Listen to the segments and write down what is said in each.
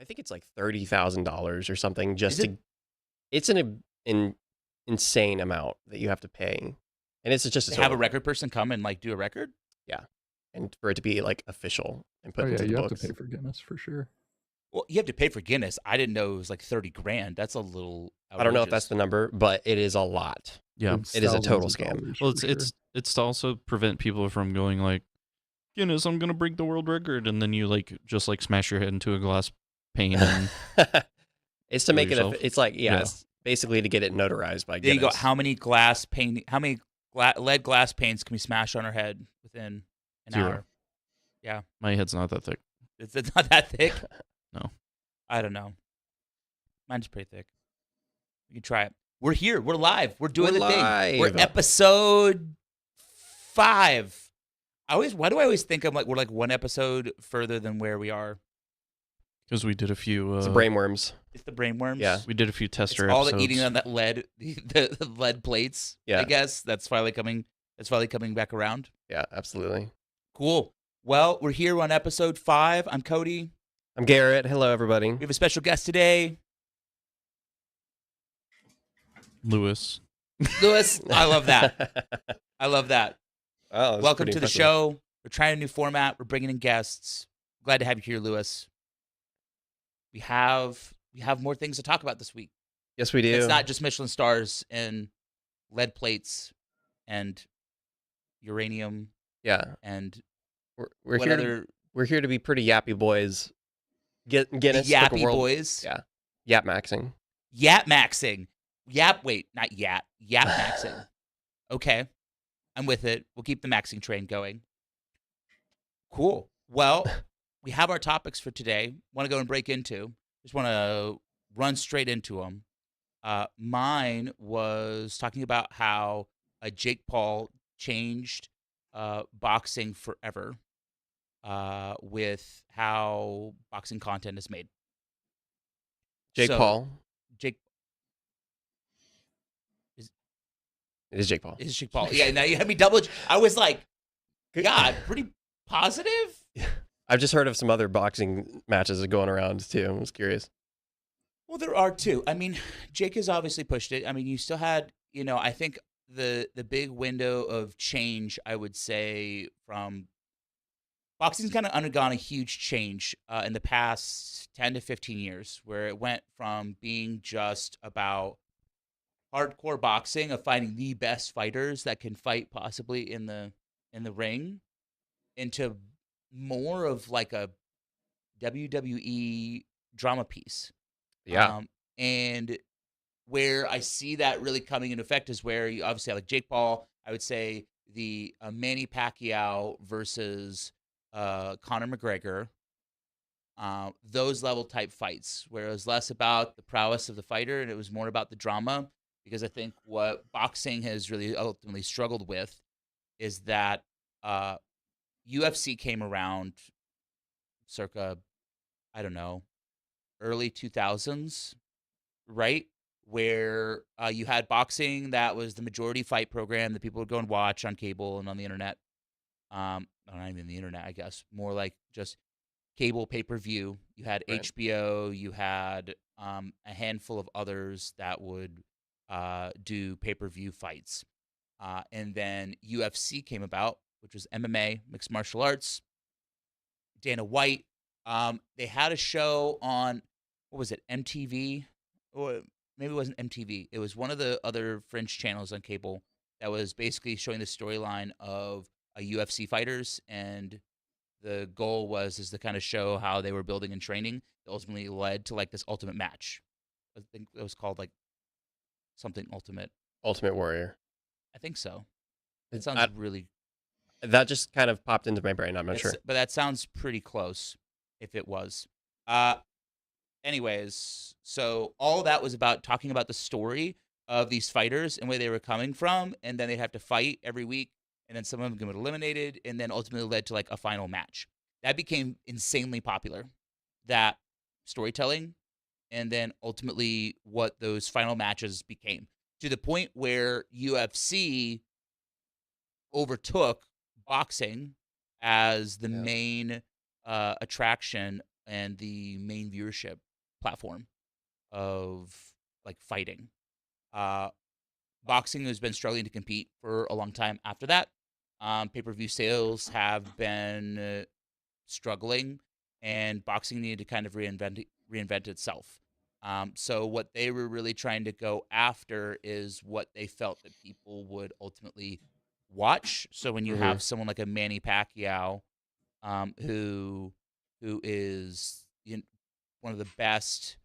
I think it's like $30,000 or something Is it? it's an insane amount that you have to pay. And it's just To have a record person come and like do a record? Yeah. And for it to be like official and put Oh yeah, into the you books. have to pay for Guinness for sure. Well, you have to pay for Guinness. I didn't know it was like 30 grand. That's a little outrageous. I don't know if that's the number, but it is a lot. Yeah. It is a total scam. Well, it's to also prevent people from going like, Guinness, I'm gonna break the world record, and then you like just like smash your head into a glass pane. And it's to make yourself. it's like it's basically to get it notarized by There Guinness. you go. How many lead glass panes can we smash on our head within an 0. hour? Yeah. My head's not that thick. It's not that thick? No. I don't know. Mine's pretty thick. You can try it. We're here. We're live. We're doing We're the thing. live. We're episode 5. Why do I always think we're like one episode further than where we are? Because we did a few. It's brainworms. It's the brainworms. Yeah. We did a few tester It's all episodes. the eating on that lead, the lead plates. Yeah. I guess that's finally coming. That's finally coming back around. Yeah, absolutely. Cool. Well, we're here on episode 5. I'm Cody. I'm Garrett. Hello, everybody. We have a special guest today, Lewis. Lewis. I love that. I love that. Oh, that's Welcome pretty to the impressive. show. We're trying a new format. We're bringing in guests. Glad to have you here, Lewis. We have more things to talk about this week. Yes, we do. It's not just Michelin stars and lead plates and uranium Yeah, and we're what here. other We're here to be pretty yappy boys. Guinness took a yappy world. boys. Yeah, yap maxing. Yap maxing. Wait, not yap. Yap maxing. Okay. I'm with it. We'll keep the maxing train going. Cool. Well, we have our topics for today. Want to go and break into. Just want to run straight into them. Mine was talking about how Jake Paul changed boxing forever with how boxing content is made. Jake So, Paul. Jake It is Jake Paul. is Jake Paul. Yeah, now you had me double. I was like, God, pretty positive. I've just heard of some other boxing matches going around too. I was curious. Well, there are too. I mean, Jake has obviously pushed it. I mean, you still had, I think the big window of change, I would say, from boxing's kind of undergone a huge change in the past 10 to 15 years, where it went from being just about hardcore boxing of finding the best fighters that can fight possibly in the ring into more of like a WWE drama piece. Yeah. And where I see that really coming into effect is where you obviously have like Jake Paul. I would say the Manny Pacquiao versus Conor McGregor, those level type fights, where it was less about the prowess of the fighter and it was more about the drama. Because I think what boxing has really ultimately struggled with is that UFC came around circa, I don't know, early 2000s, right? Where you had boxing that was the majority fight program that people would go and watch on cable and on the internet. Not even the internet, I guess. More like just cable pay-per-view. You had Right. HBO. You had a handful of others that would do pay-per-view fights. And then UFC came about, which was MMA, mixed martial arts. Dana White. They had a show on, what was it, MTV? Or maybe it wasn't MTV. It was one of the other French channels on cable that was basically showing the storyline of UFC fighters, and the goal was to kind of show how they were building and training. It ultimately led to like this ultimate match. I think it was called like something ultimate. Ultimate Warrior. I think so. It It- sounds I- really. That just kind of popped into my brain. I'm not sure. But that sounds pretty close. If it was. Anyways, so all that was about talking about the story of these fighters and where they were coming from, and then they'd have to fight every week, and then some of them get eliminated, and then ultimately led to like a final match. That became insanely popular. That storytelling, and then ultimately what those final matches became, to the point where UFC overtook boxing as the Yeah. main attraction and the main viewership platform of like fighting. Boxing has been struggling to compete for a long time after that. Pay-per-view sales have been struggling, and boxing needed to kind of reinvent itself. So what they were really trying to go after is what they felt that people would ultimately watch. So when you have someone like a Manny Pacquiao, who is one of the best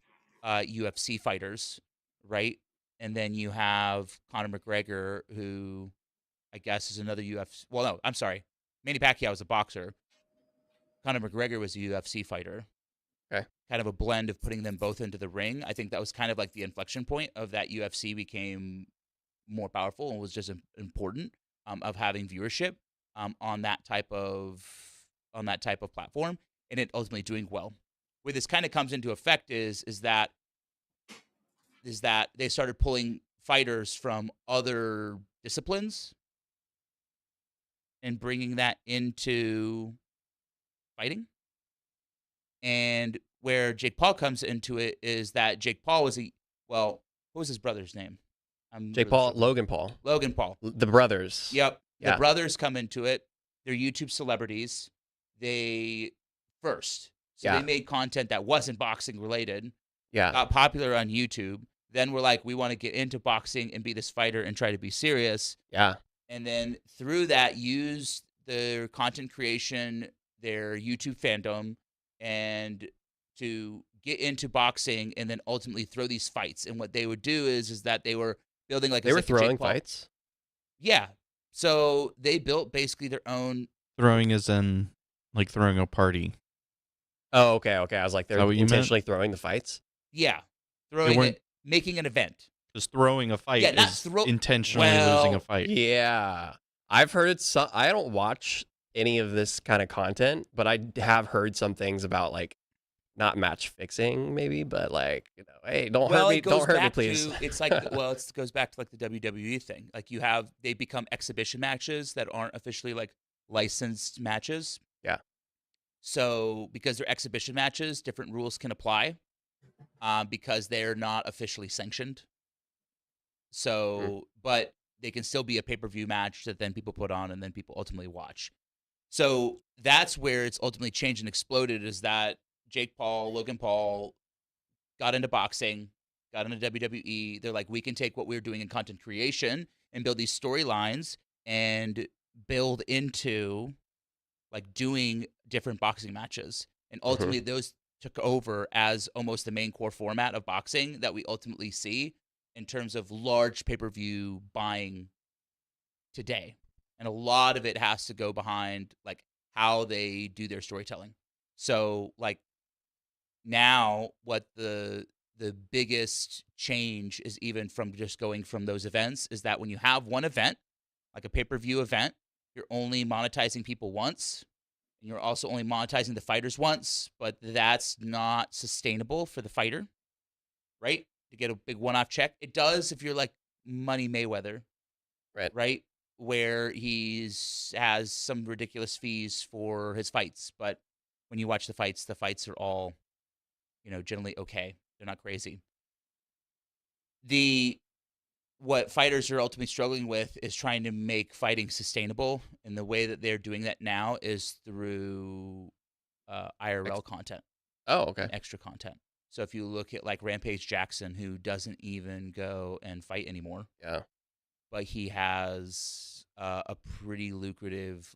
UFC fighters, right? And then you have Conor McGregor, who I guess is another UFC. Well, no, I'm sorry. Manny Pacquiao was a boxer. Conor McGregor was a UFC fighter. Okay. Kind of a blend of putting them both into the ring. I think that was kind of like the inflection point of that UFC became more powerful and was just important of having viewership on that type of platform, and it ultimately doing well. Where this kind of comes into effect is that they started pulling fighters from other disciplines and bringing that into fighting. And where Jake Paul comes into it is that Jake Paul was what was his brother's name? Logan Paul. Logan Paul. The brothers. Yep. Yeah. The brothers come into it. They're YouTube celebrities. They made content that wasn't boxing related. Yeah. Got popular on YouTube. Then we're like, we want to get into boxing and be this fighter and try to be serious. Yeah. And then through that, use their content creation, their YouTube fandom, and to get into boxing, and then ultimately throw these fights. And what they would do is that they were building like they were throwing fights. Yeah. So they built basically their own. Throwing is in like throwing a party. Oh, okay. I was like, they're intentionally throwing the fights. Yeah, making an event. Just throwing a fight is intentionally losing a fight. Yeah, I've heard some. I don't watch any of this kind of content, but I have heard some things about like not match fixing, maybe, but like, hey, don't hurt me, please. It's like, it goes back to like the WWE thing. Like they become exhibition matches that aren't officially like licensed matches. Yeah. So because they're exhibition matches, different rules can apply because they're not officially sanctioned. So, but they can still be a pay-per-view match that then people put on and then people ultimately watch. So that's where it's ultimately changed and exploded, is that Logan Paul got into boxing, got into WWE. They're like, we can take what we're doing in content creation and build these storylines and build into like doing different boxing matches. And ultimately those took over as almost the main core format of boxing that we ultimately see in terms of large pay-per-view buying today. And a lot of it has to go behind like how they do their storytelling. So like now what the biggest change is, even from just going from those events, is that when you have one event, like a pay-per-view event, you're only monetizing people once. And you're also only monetizing the fighters once, but that's not sustainable for the fighter, right? To get a big one-off check. It does if you're like Money Mayweather, right? Where has some ridiculous fees for his fights, but when you watch the fights are all, generally okay. They're not crazy. What fighters are ultimately struggling with is trying to make fighting sustainable, and the way that they're doing that now is through IRL content. Oh, okay. And extra content. So if you look at like Rampage Jackson, who doesn't even go and fight anymore. Yeah. But he has a pretty lucrative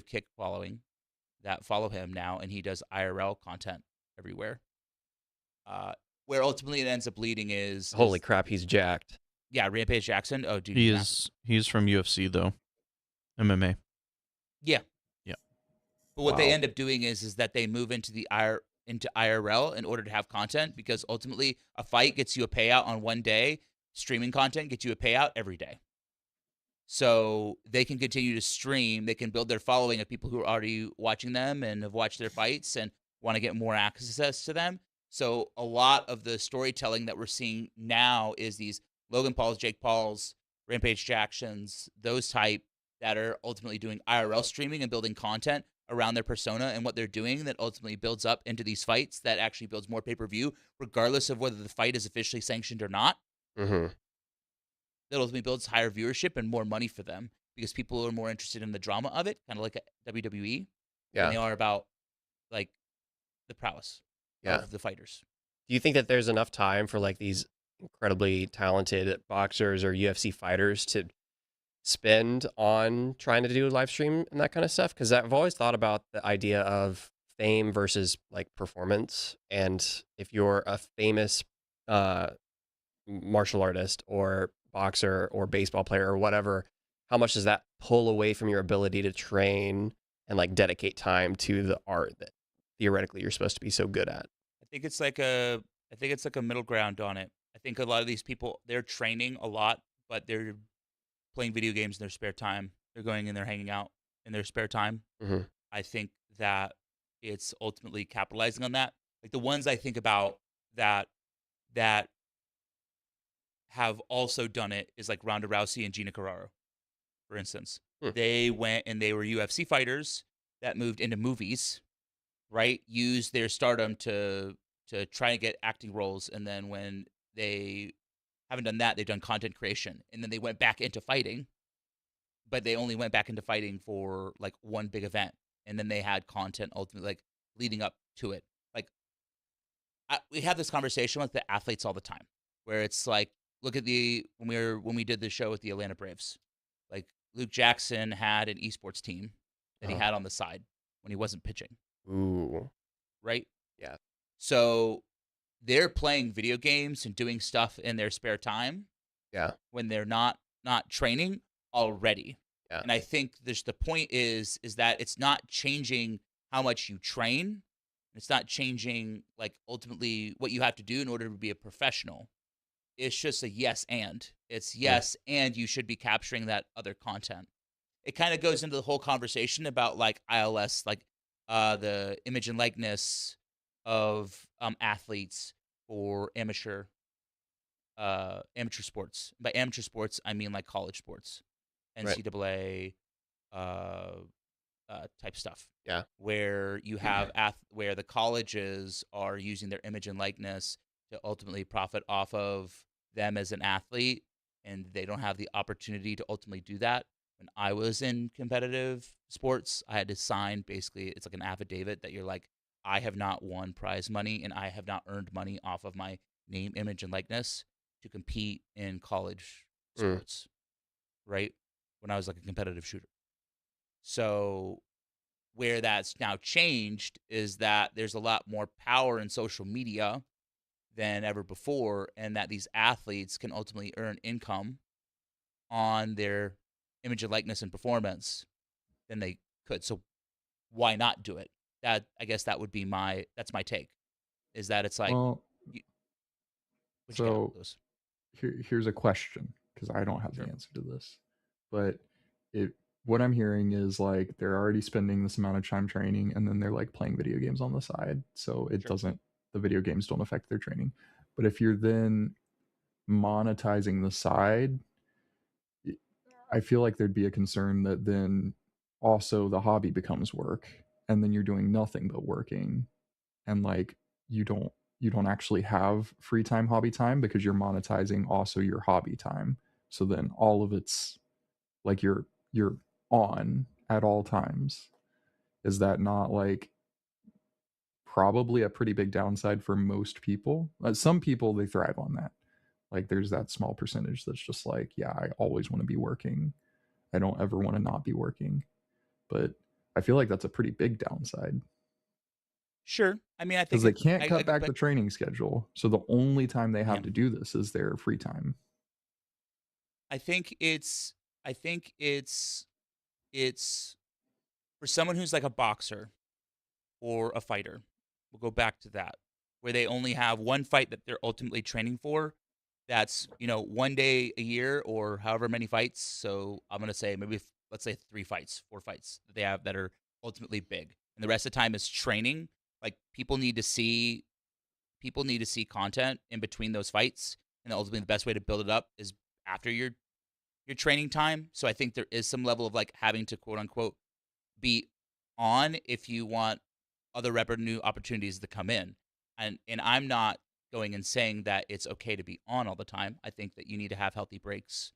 kick following that follow him now, and he does IRL content everywhere. Where ultimately it ends up leading is holy crap, he's jacked. Yeah, Rampage Jackson. Oh, dude, he's from UFC though, MMA. Yeah. Yeah. But what they end up doing is that they move into into IRL in order to have content, because ultimately a fight gets you a payout on one day. Streaming content gets you a payout every day. So they can continue to stream. They can build their following of people who are already watching them and have watched their fights and want to get more access to them. So a lot of the storytelling that we're seeing now is these Logan Pauls, Jake Pauls, Rampage Jacksons, those type that are ultimately doing IRL streaming and building content around their persona and what they're doing that ultimately builds up into these fights that actually builds more pay-per-view, regardless of whether the fight is officially sanctioned or not. Mm-hmm. That ultimately builds higher viewership and more money for them because people are more interested in the drama of it, kind of like a WWE, than they are about like the prowess of the fighters. Do you think that there's enough time for like these incredibly talented boxers or UFC fighters to spend on trying to do a live stream and that kind of stuff? Because I've always thought about the idea of fame versus like performance. And if you're a famous martial artist or boxer or baseball player or whatever, how much does that pull away from your ability to train and like dedicate time to the art that theoretically you're supposed to be so good at? I think it's like a middle ground on it. I think a lot of these people, they're training a lot, but they're playing video games in their spare time. They're going and they're hanging out in their spare time. Mm-hmm. I think that it's ultimately capitalizing on that. Like the ones I think about that have also done it is like Ronda Rousey and Gina Carraro, for instance. They went and they were UFC fighters that moved into movies, right? Used their stardom to try and get acting roles, and then when they haven't done that, they've done content creation, and then they went back into fighting, but they only went back into fighting for like one big event, and then they had content ultimately like leading up to it. Like we have this conversation with the athletes all the time, where it's like, look at when we did the show with the Atlanta Braves, like Luke Jackson had an esports team that he had on the side when he wasn't pitching. Ooh. Right? Yeah. So they're playing video games and doing stuff in their spare time. Yeah. When they're not training already. Yeah. And I think the point is that it's not changing how much you train. It's not changing like ultimately what you have to do in order to be a professional. It's just a yes and. It's yes and you should be capturing that other content. It kind of goes into the whole conversation about like ILS, like the image and likeness of athletes for amateur sports. By amateur sports, I mean like college sports, NCAA type stuff. Yeah, where you have where the colleges are using their image and likeness to ultimately profit off of them as an athlete, and they don't have the opportunity to ultimately do that. When I was in competitive sports, I had to sign basically, it's like an affidavit that you're like, I have not won prize money and I have not earned money off of my name, image, and likeness to compete in college sports, right? When I was like a competitive shooter. So where that's now changed is that there's a lot more power in social media than ever before, and that these athletes can ultimately earn income on their image and likeness and performance than they could. So why not do it? That, I guess that would be that's my take, is that it's like, well, so here's a question, because I don't have the answer to this, but what I'm hearing is like they're already spending this amount of time training, and then they're like playing video games on the side, so the video games don't affect their training. But if you're then monetizing the side, I feel like there'd be a concern that then also the hobby becomes work, and then you're doing nothing but working, and like you don't actually have free time, hobby time, because you're monetizing also your hobby time. So then all of it's like you're on at all times. Is that not like probably a pretty big downside for most people? Some people, they thrive on that. Like there's that small percentage that's just like, yeah, I always want to be working. I don't ever want to not be working. But I feel like that's a pretty big downside. Sure. I mean, I think because they can't cut back the training schedule. So the only time they have to do this is their free time. I think it's for someone who's like a boxer or a fighter. We'll go back to that, where they only have one fight that they're ultimately training for. That's, one day a year or however many fights. So I'm going to say maybe, let's say 4 fights that they have that are ultimately big. And the rest of the time is training. Like people need to see content in between those fights. And ultimately the best way to build it up is after your training time. So I think there is some level of like having to quote unquote be on if you want other revenue opportunities to come in. And I'm not going and saying that it's okay to be on all the time. I think that you need to have healthy breaks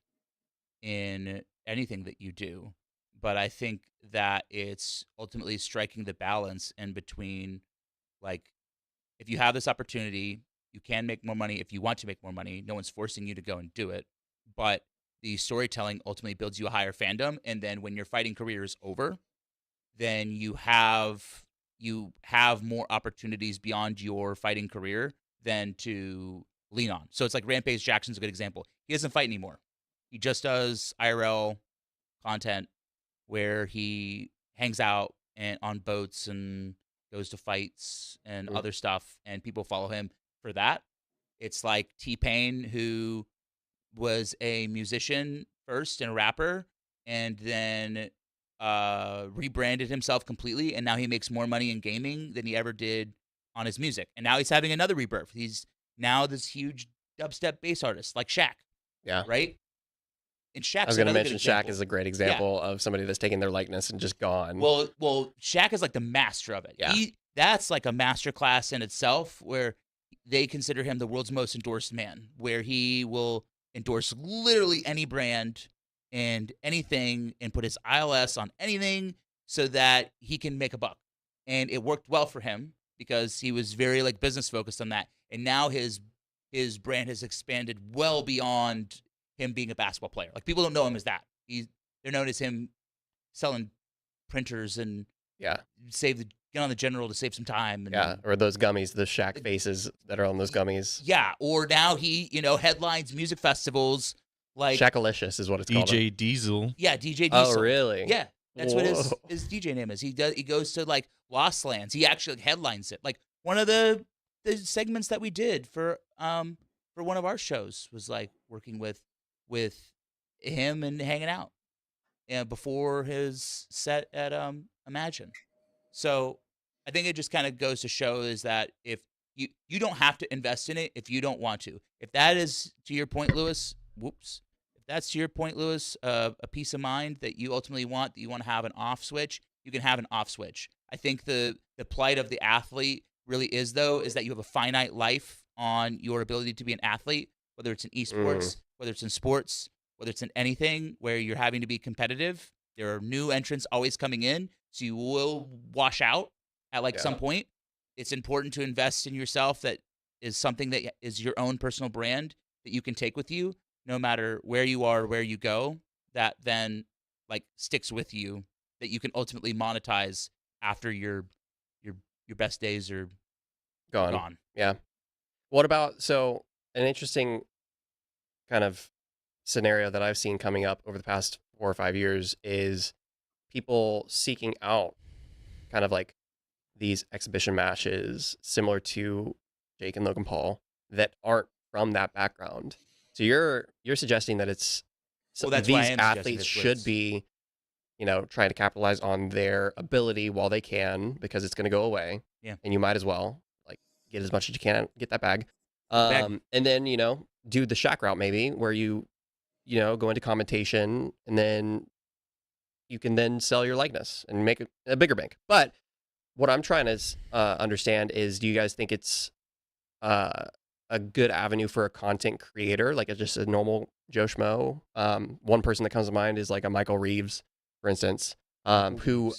in anything that you do. But I think that it's ultimately striking the balance in between, like, if you have this opportunity, you can make more money if you want to make more money. No one's forcing you to go and do it. But the storytelling ultimately builds you a higher fandom. And then when your fighting career is over, then you have more opportunities beyond your fighting career than to lean on. So it's like Rampage Jackson's a good example. He doesn't fight anymore. He just does IRL content where he hangs out and on boats and goes to fights and other stuff, and people follow him for that. It's like T-Pain, who was a musician first and a rapper, and then rebranded himself completely, and now he makes more money in gaming than he ever did on his music. And now he's having another rebirth. He's now this huge dubstep bass artist, like Shaq. Yeah. Right? And Shaq's I was going to another mention good Shaq example. is a great example of somebody that's taken their likeness and just gone. Well, Shaq is like the master of it. Yeah. That's like a master class in itself, where they consider him the world's most endorsed man, where he will endorse literally any brand and anything and put his ILS on anything so that he can make a buck. And it worked well for him because he was very like business focused on that. And now his brand has expanded well beyond him being a basketball player. Like, people don't know him as that. They're known as him selling printers and get on the general to save some time. And, or those gummies, the Shaq faces that are on those gummies. Yeah, or now he, headlines music festivals like Shaqalicious is what it's called. DJ Diesel. Yeah, DJ Diesel. Oh, really? Yeah, that's what Whoa. his DJ name is. He goes to like Lost Lands. He actually headlines it. Like, one of the segments that we did for one of our shows was like working with him and hanging out before his set at Imagine. So I think it just kind of goes to show is that if you don't have to invest in it if you don't want to. If that is to your point, Lewis, if that's to your point, Lewis, a peace of mind that you ultimately want, that you want to have an off switch, you can have an off switch. I think the plight of the athlete really is that you have a finite life on your ability to be an athlete, whether it's in esports, whether it's in sports, whether it's in anything where you're having to be competitive. There are new entrants always coming in, so you will wash out at some point. It's important to invest in yourself. That is something that is your own personal brand that you can take with you no matter where you are, where you go, that then sticks with you, that you can ultimately monetize after your best days are gone. Yeah. What about, so an interesting kind of scenario that I've seen coming up over the past 4 or 5 years is people seeking out kind of like these exhibition matches similar to Jake and Logan Paul that aren't from that background. So you're suggesting that it's that's these why I am athletes should be, trying to capitalize on their ability while they can, because it's going to go away. Yeah. And you might as well get as much as you can, get that bag. And then, do the Shaq route maybe, where you go into commentation, and then you can then sell your likeness and make a bigger bank. But what I'm trying to understand is, do you guys think it's a good avenue for a content creator, like just a normal Joe Schmo? One person that comes to mind is like a Michael Reeves, for instance, who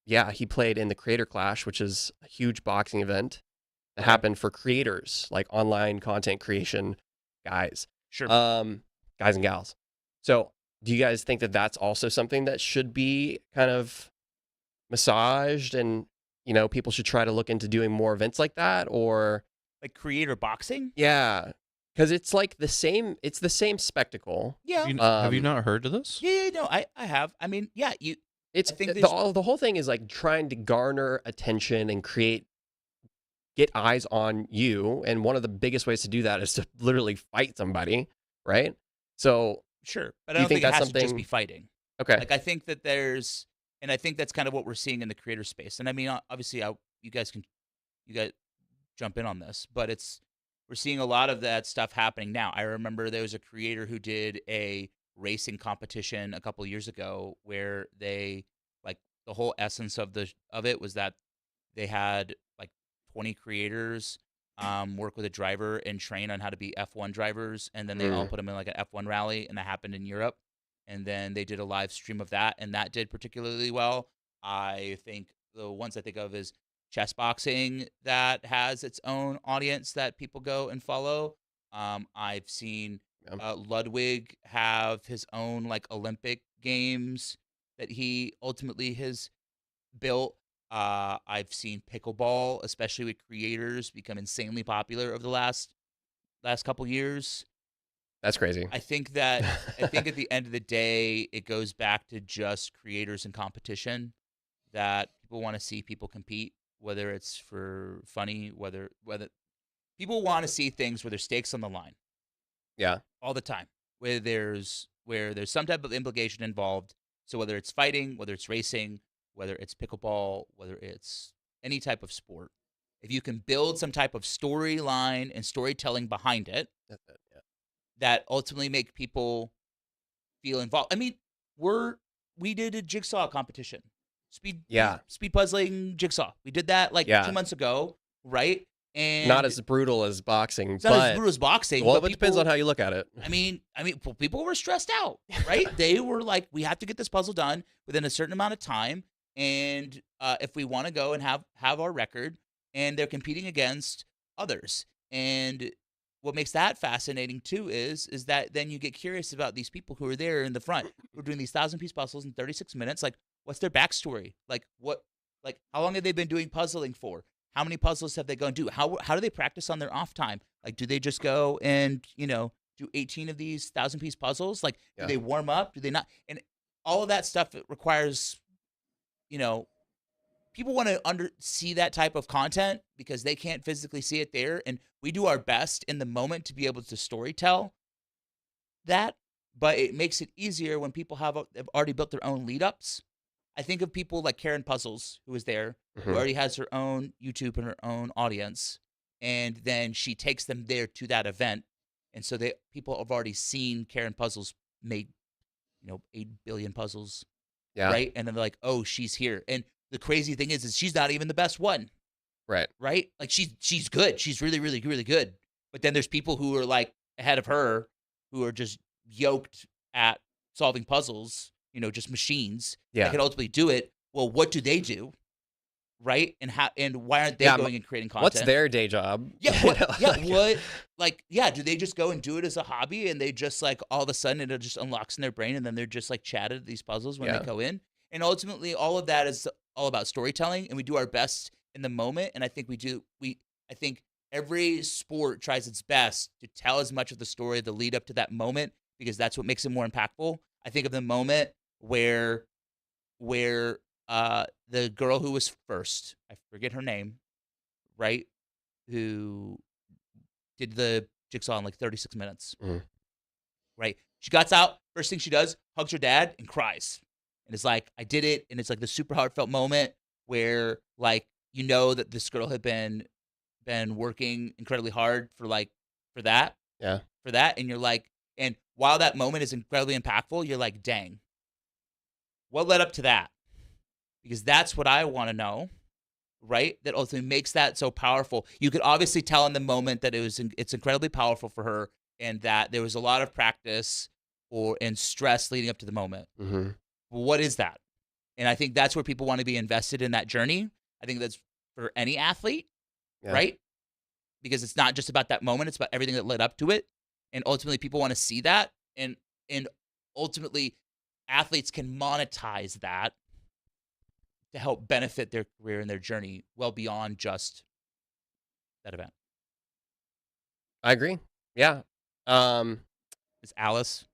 he played in the Creator Clash, which is a huge boxing event that happened for creators, like online content creation guys. Sure. Guys and gals. So do you guys think that that's also something that should be kind of massaged, and people should try to look into doing more events like that? Or like creator boxing? Yeah, because it's like the same spectacle. Yeah. Have you not heard of this? Yeah, no, I have. I mean, yeah, it's I think the whole thing is like trying to garner attention and get eyes on you, and one of the biggest ways to do that is to literally fight somebody, right? So sure, but I don't think it has to just be fighting. Okay. Like, I think that and I think that's kind of what we're seeing in the creator space. And I mean, obviously, you guys jump in on this, but we're seeing a lot of that stuff happening now. I remember there was a creator who did a racing competition a couple of years ago where they the whole essence of it was that they had like 20 creators work with a driver and train on how to be F1 drivers, and then they all put them in like an F1 rally, and that happened in Europe. And then they did a live stream of that, and that did particularly well. I think the ones I think of is chess boxing that has its own audience that people go and follow. I've seen Ludwig have his own like Olympic games that he ultimately has built. I've seen pickleball, especially with creators, become insanely popular over the last couple years. That's crazy. I think at the end of the day, it goes back to just creators and competition, that people want to see people compete, whether it's for funny, whether people want to see things where there's stakes on the line. Yeah. All the time, where there's some type of implication involved. So whether it's fighting, whether it's racing, whether it's pickleball, whether it's any type of sport, if you can build some type of storyline and storytelling behind it, That's it. Yeah. that ultimately make people feel involved. I mean, we did a jigsaw competition, speed puzzling jigsaw. We did that like 2 months ago, right? And not as brutal as boxing. It's not as brutal as boxing. Well, but it depends on how you look at it. I mean, people were stressed out, right? They were like, we have to get this puzzle done within a certain amount of time, and if we want to go and have our record, and they're competing against others. And what makes that fascinating too is that then you get curious about these people who are there in the front, who are doing these 1,000-piece puzzles in 36 minutes. Like, what's their backstory? Like, how long have they been doing puzzling for? How many puzzles have they gone do? How do they practice on their off time? Like, do they just go and, do 18 of these 1,000-piece puzzles? Like, do they warm up? Do they not? And all of that stuff requires, people want to see that type of content because they can't physically see it there. And we do our best in the moment to be able to storytell that, but it makes it easier when people have already built their own lead ups. I think of people like Karen Puzzles, who is there, who already has her own YouTube and her own audience, and then she takes them there to that event, and so people have already seen Karen Puzzles make, 8 billion puzzles, right? And then they're like, oh, she's here. And the crazy thing is she's not even the best one, right? Like she's good, she's really, really, really good. But then there's people who are like ahead of her, who are just yoked at solving puzzles. Just machines that can ultimately do it. Well, what do they do, right? And why aren't they going and creating content? What's their day job? Yeah, do they just go and do it as a hobby, and they just like all of a sudden it just unlocks in their brain, and then they're just like chatted at these puzzles when they go in? And ultimately, all of that is all about storytelling, and we do our best in the moment. And I think I think every sport tries its best to tell as much of the story, the lead up to that moment, because that's what makes it more impactful. I think of the moment where the girl who was first, I forget her name, right, who did the jigsaw in like 36 minutes, right? She gets out, first thing she does, hugs her dad and cries. And it's like, I did it. And it's like the super heartfelt moment where like, that this girl had been working incredibly hard for that. Yeah. For that. And you're like, and while that moment is incredibly impactful, you're like, dang, what led up to that? Because that's what I want to know, right? That ultimately makes that so powerful. You could obviously tell in the moment that it's incredibly powerful for her, and that there was a lot of practice and stress leading up to the moment. Mm-hmm. What is that? And I think that's where people want to be invested in that journey. I think that's for any athlete, right? Because it's not just about that moment; it's about everything that led up to it. And ultimately, people want to see that, and ultimately, athletes can monetize that to help benefit their career and their journey well beyond just that event. I agree. Yeah. It's Alice.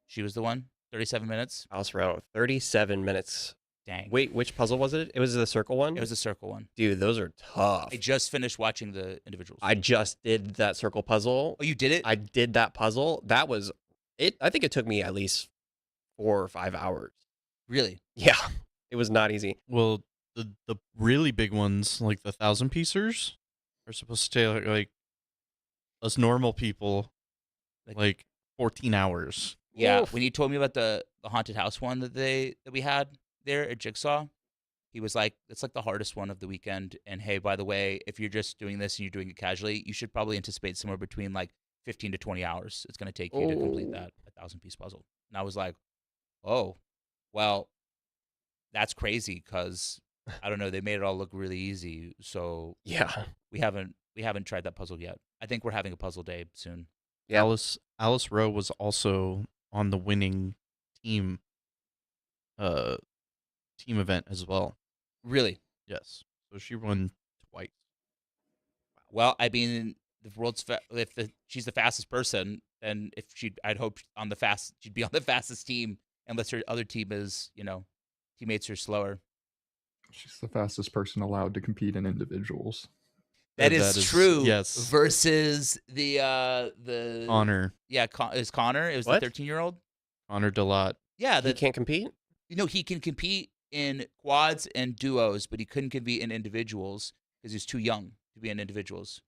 She was the one. 37 minutes. Alice Ferraro, 37 minutes. Dang. Wait, which puzzle was it? It was the circle one? It was the circle one. Dude, those are tough. I just finished watching the individuals. I just did that circle puzzle. Oh, you did it? I did that puzzle. That was it. I think it took me at least 4 or 5 hours. Really? Yeah. It was not easy. Well, the really big ones, like the 1,000-piecers, are supposed to take like us normal people like 14 hours. Yeah. Oof. When you told me about the haunted house one that we had there at Jigsaw, He was like, it's like the hardest one of the weekend. And hey, by the way, if you're just doing this and you're doing it casually, you should probably anticipate somewhere between like 15 to 20 hours it's going to take you to complete that 1,000-piece puzzle. And I was like, oh, well, that's crazy because I don't know, they made it all look really easy. So Yeah. we haven't tried that puzzle yet. I think we're having a puzzle day soon. Yeah. Alice Rowe was also on the winning team event as well. Really? Yes. So she won twice. Well, I mean, she's the fastest person, then I'd hope she'd be on the fastest team, unless her other team is, teammates are slower. She's the fastest person allowed to compete in individuals. That is true. Yes. Versus the Connor. Yeah, is Connor? It was What? the 13-year-old. Connor Delot. Yeah, He can't compete? he can compete in quads and duos, but he couldn't compete in individuals because he's too young to be in individuals.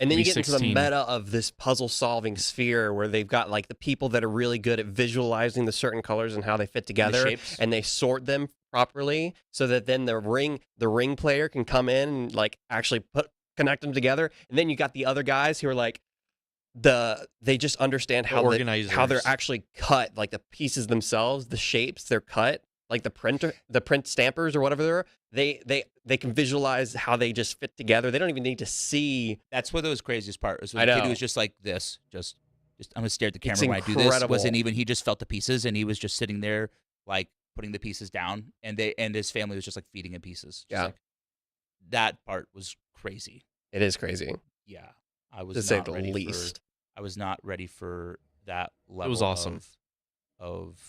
And then you get into the 316. meta of this puzzle solving sphere where they've got like the people that are really good at visualizing the certain colors and how they fit together, shapes. and they sort them properly so that then the ring player can come in and like actually connect them together. And then you got the other guys who are like they just understand how they're actually cut, like the pieces themselves, the shapes they're cut, like the print stampers or whatever they can visualize how they just fit together. They don't even need to see. That's what was craziest part. Was I when the kid know. who was just like this, just I'm gonna stare at the camera It's when I do this. incredible. Wasn't even, he just felt the pieces and he was just sitting there like putting the pieces down, and his family was just like feeding him pieces. Just Yeah. like, that part was crazy. It is crazy, Yeah, I was to say not the ready least. I was not ready for that level. It was awesome. of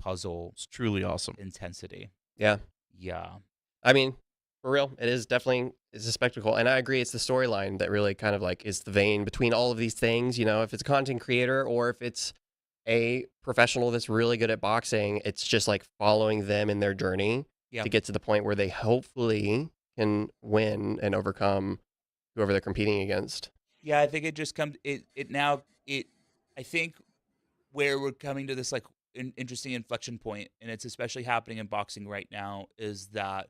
puzzle It's truly awesome. intensity. Yeah. Yeah. I mean, for real, it's a spectacle. And I agree, it's the storyline that really kind of like is the vein between all of these things. If it's a content creator or if it's a professional that's really good at boxing, it's just like following them in their journey Yeah. to get to the point where they hopefully can win and overcome whoever they're competing against. Yeah, I think it just comes. I think where we're coming to this like interesting inflection point, and it's especially happening in boxing right now, is that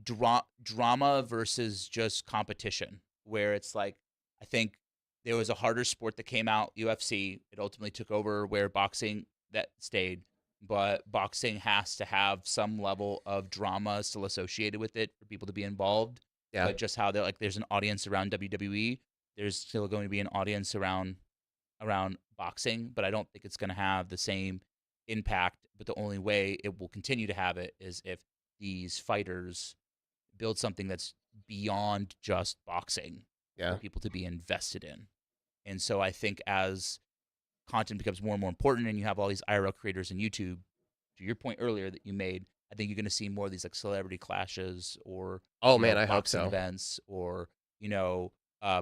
drama versus just competition. Where it's like, I think there was a harder sport that came out, UFC. It ultimately took over where boxing that stayed, but boxing has to have some level of drama still associated with it for people to be involved. Yeah. But just how they're like, there's an audience around WWE, there's still going to be an audience around boxing, but I don't think it's going to have the same impact. But the only way it will continue to have it is if these fighters build something that's beyond just boxing Yeah. for people to be invested in. And so I think as content becomes more and more important, and you have all these IRL creators in YouTube, to your point earlier that you made, I think you're going to see more of these like celebrity clashes or Oh man, I hope boxing so. events, or I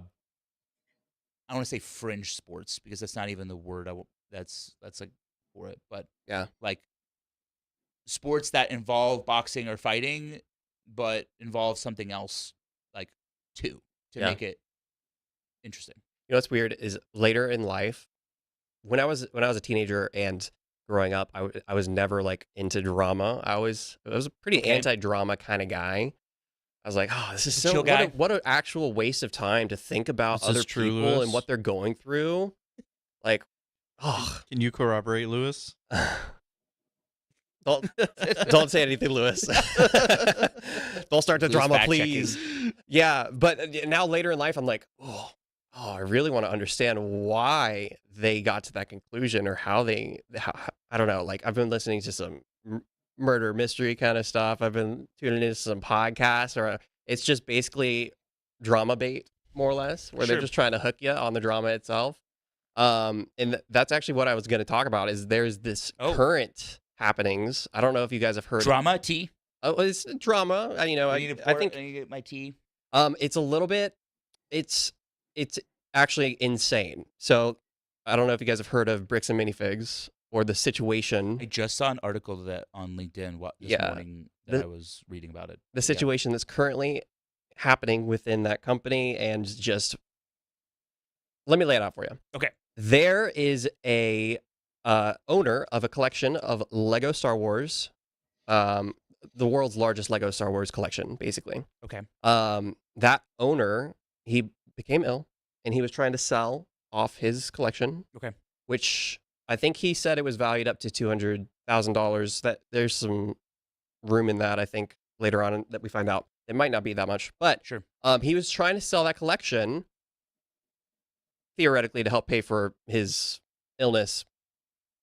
don't want to say fringe sports because that's not even the word that's like for it, but Yeah. like sports that involve boxing or fighting, but involve something else like too, to Yeah. make it interesting. What's weird is later in life, when I was a teenager and growing up, I was never like into drama. I was a pretty Okay. anti-drama kind of guy. I was like, oh, this is so Chill guy. what an actual waste of time to think about This is other true, people Lewis. and what they're going through. Like, oh, Can you corroborate, Lewis? don't say anything, Lewis. Don't start the Lewis drama, fact-checking. please. Yeah, but now later in life, I'm like, oh, I really want to understand why they got to that conclusion, or how I don't know. Like, I've been listening to some murder mystery kind of stuff. I've been tuning into some podcasts, or it's just basically drama bait, more or less, where they're Sure. just trying to hook you on the drama itself. And that's actually what I was going to talk about. Is there's this current happenings. I don't know if you guys have heard Drama tea. Oh, it's drama. I think I need to get my tea. it's a little bit. It's actually insane. So I don't know if you guys have heard of Bricks and Minifigs or the situation. I just saw an article that on LinkedIn this morning that I was reading about it. The situation that's currently happening within that company, and just let me lay it out for you. Okay. There is a owner of a collection of Lego Star Wars the world's largest Lego Star Wars collection, basically. Okay. That owner, he became ill, and he was trying to sell off his collection. Okay. Which I think he said it was valued up to $200,000. That there's some room in that. I think later on that we find out it might not be that much, but Sure. he was trying to sell that collection theoretically to help pay for his illness.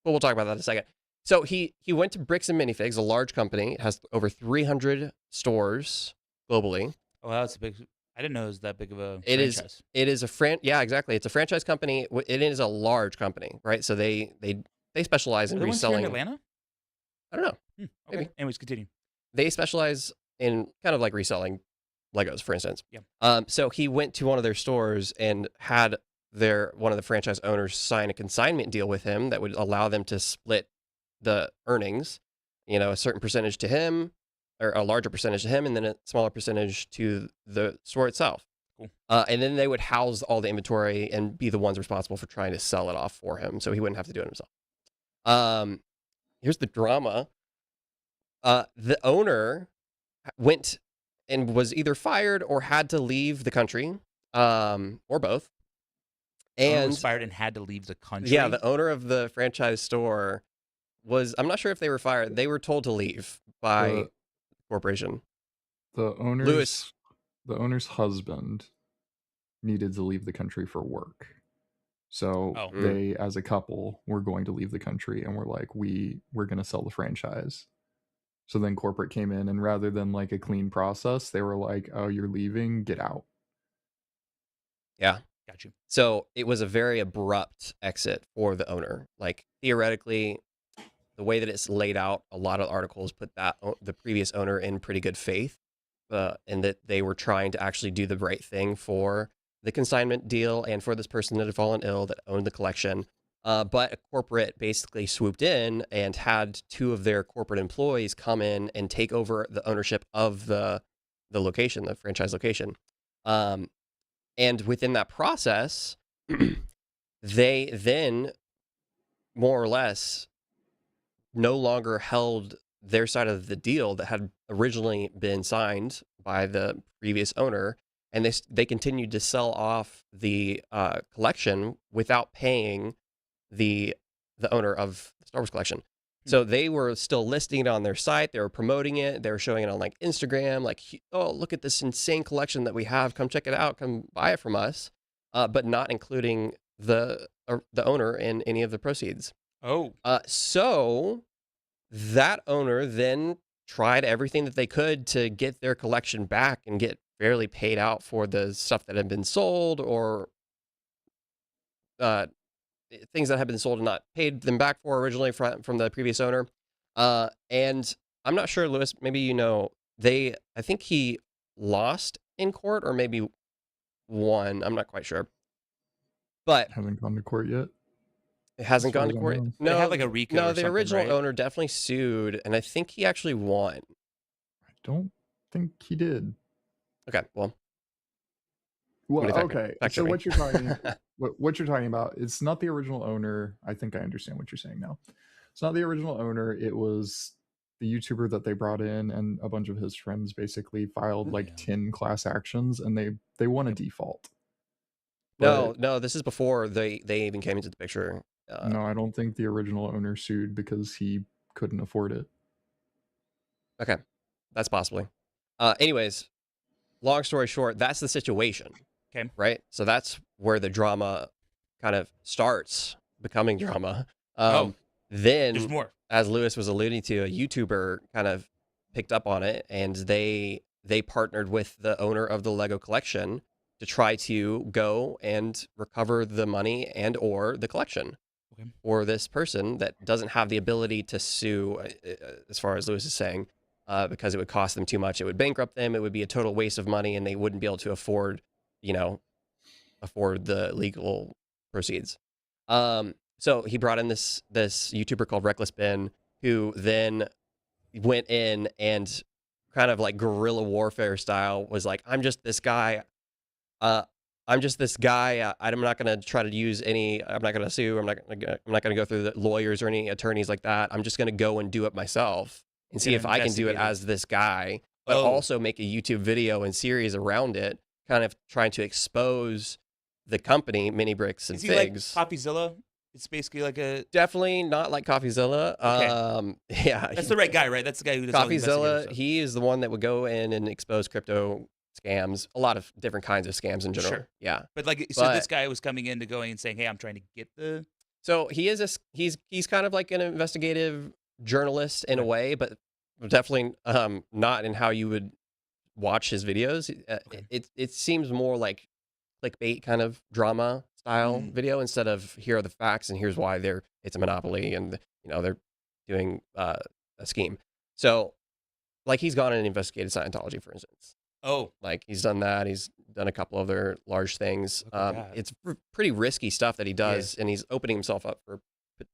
But we'll talk about that in a second. So he went to Bricks and Minifigs, a large company. It has over 300 stores globally. Oh, that's a big. I didn't know it was that big of a It franchise. is a yeah, exactly. It's a franchise company. It is a large company, right? So they specialize in Are the ones here in reselling. Atlanta? I don't know. Okay. Maybe. Anyways, continue. They specialize in kind of like reselling Legos, for instance. Yeah. So he went to one of their stores and had one of the franchise owners sign a consignment deal with him that would allow them to split the earnings, a certain percentage to him, or a larger percentage to him, and then a smaller percentage to the store itself. Cool. And then they would house all the inventory and be the ones responsible for trying to sell it off for him, so he wouldn't have to do it himself. Here's the drama. The owner went and was either fired or had to leave the country, or both. And was fired and had to leave the country. yeah, the owner of the franchise store I'm not sure if they were fired. They were told to leave by the corporation. The owner's husband needed to leave the country for work. So they, as a couple, were going to leave the country and were like, we're going to sell the franchise. So then corporate came in, and rather than like a clean process, they were like, oh, you're leaving, get out. Yeah. Got you. So it was a very abrupt exit for the owner. Like theoretically, the way that it's laid out, a lot of articles put the previous owner in pretty good faith, and that they were trying to actually do the right thing for the consignment deal and for this person that had fallen ill that owned the collection. But a corporate basically swooped in and had two of their corporate employees come in and take over the ownership of the location, the franchise location. And within that process, they then more or less no longer held their side of the deal that had originally been signed by the previous owner, and they continued to sell off the collection without paying the owner of the Star Wars collection. So they were still listing it on their site. They were promoting it. They were showing it on like Instagram, like, oh, look at this insane collection that we have. Come check it out. Come buy it from us. But not including the owner in any of the proceeds. Oh. So that owner then tried everything that they could to get their collection back and get fairly paid out for the stuff that had been sold, or things that had been sold and not paid them back for originally from the previous owner. And I'm not sure, Lewis, maybe I think he lost in court or maybe won. I'm not quite sure. But Hasn't gone to court yet. It hasn't gone to court. No, they have like a RICO. No, or the something, original right? owner definitely sued, and I think he actually won. I don't think he did. Okay, well, okay. So me. what you're talking what you're talking about, it's not the original owner. I think I understand what you're saying now. It's not the original owner. It was the YouTuber that they brought in, and a bunch of his friends basically filed 10 class actions, and they won a default. No, this is before they even came into the picture. No, I don't think the original owner sued because he couldn't afford it. Okay, that's possibly. Anyways, long story short, that's the situation. Okay. Right? So that's where the drama kind of starts becoming drama. Then, there's more. As Lewis was alluding to, a YouTuber kind of picked up on it, and they partnered with the owner of the Lego collection to try to go and recover the money and or the collection for this person that doesn't have the ability to sue, as far as Lewis is saying, because it would cost them too much. It would bankrupt them. It would be a total waste of money, and they wouldn't be able to afford the legal proceeds. So he brought in this YouTuber called Reckless Ben, who then went in and kind of like guerrilla warfare style was like, I'm just this guy. I'm not going to try to use I'm not going to sue. I'm not going to go through the lawyers or any attorneys like that. I'm just going to go and do it myself. and see if I can do it as this guy, but also make a YouTube video and series around it, kind of trying to expose the company, Mini Bricks and Is he Figs. like CoffeeZilla? It's basically like a... Definitely not like CoffeeZilla. Okay. Yeah. That's the right guy, right? That's the guy who does all the investigative CoffeeZilla, stuff. he is the one that would go in and expose crypto scams, a lot of different kinds of scams in general. Sure. Yeah. But this guy was coming in to going and saying, hey, I'm trying to get the... So he's kind of like an investigative journalist in a way, but definitely not in how you would watch his videos. It seems more like clickbait kind of drama style video instead of here are the facts and here's why it's a monopoly and they're doing a scheme. So like he's gone and investigated Scientology, for instance. Oh, like he's done that. He's done a couple other large things. It's pretty risky stuff that he does, and he's opening himself up for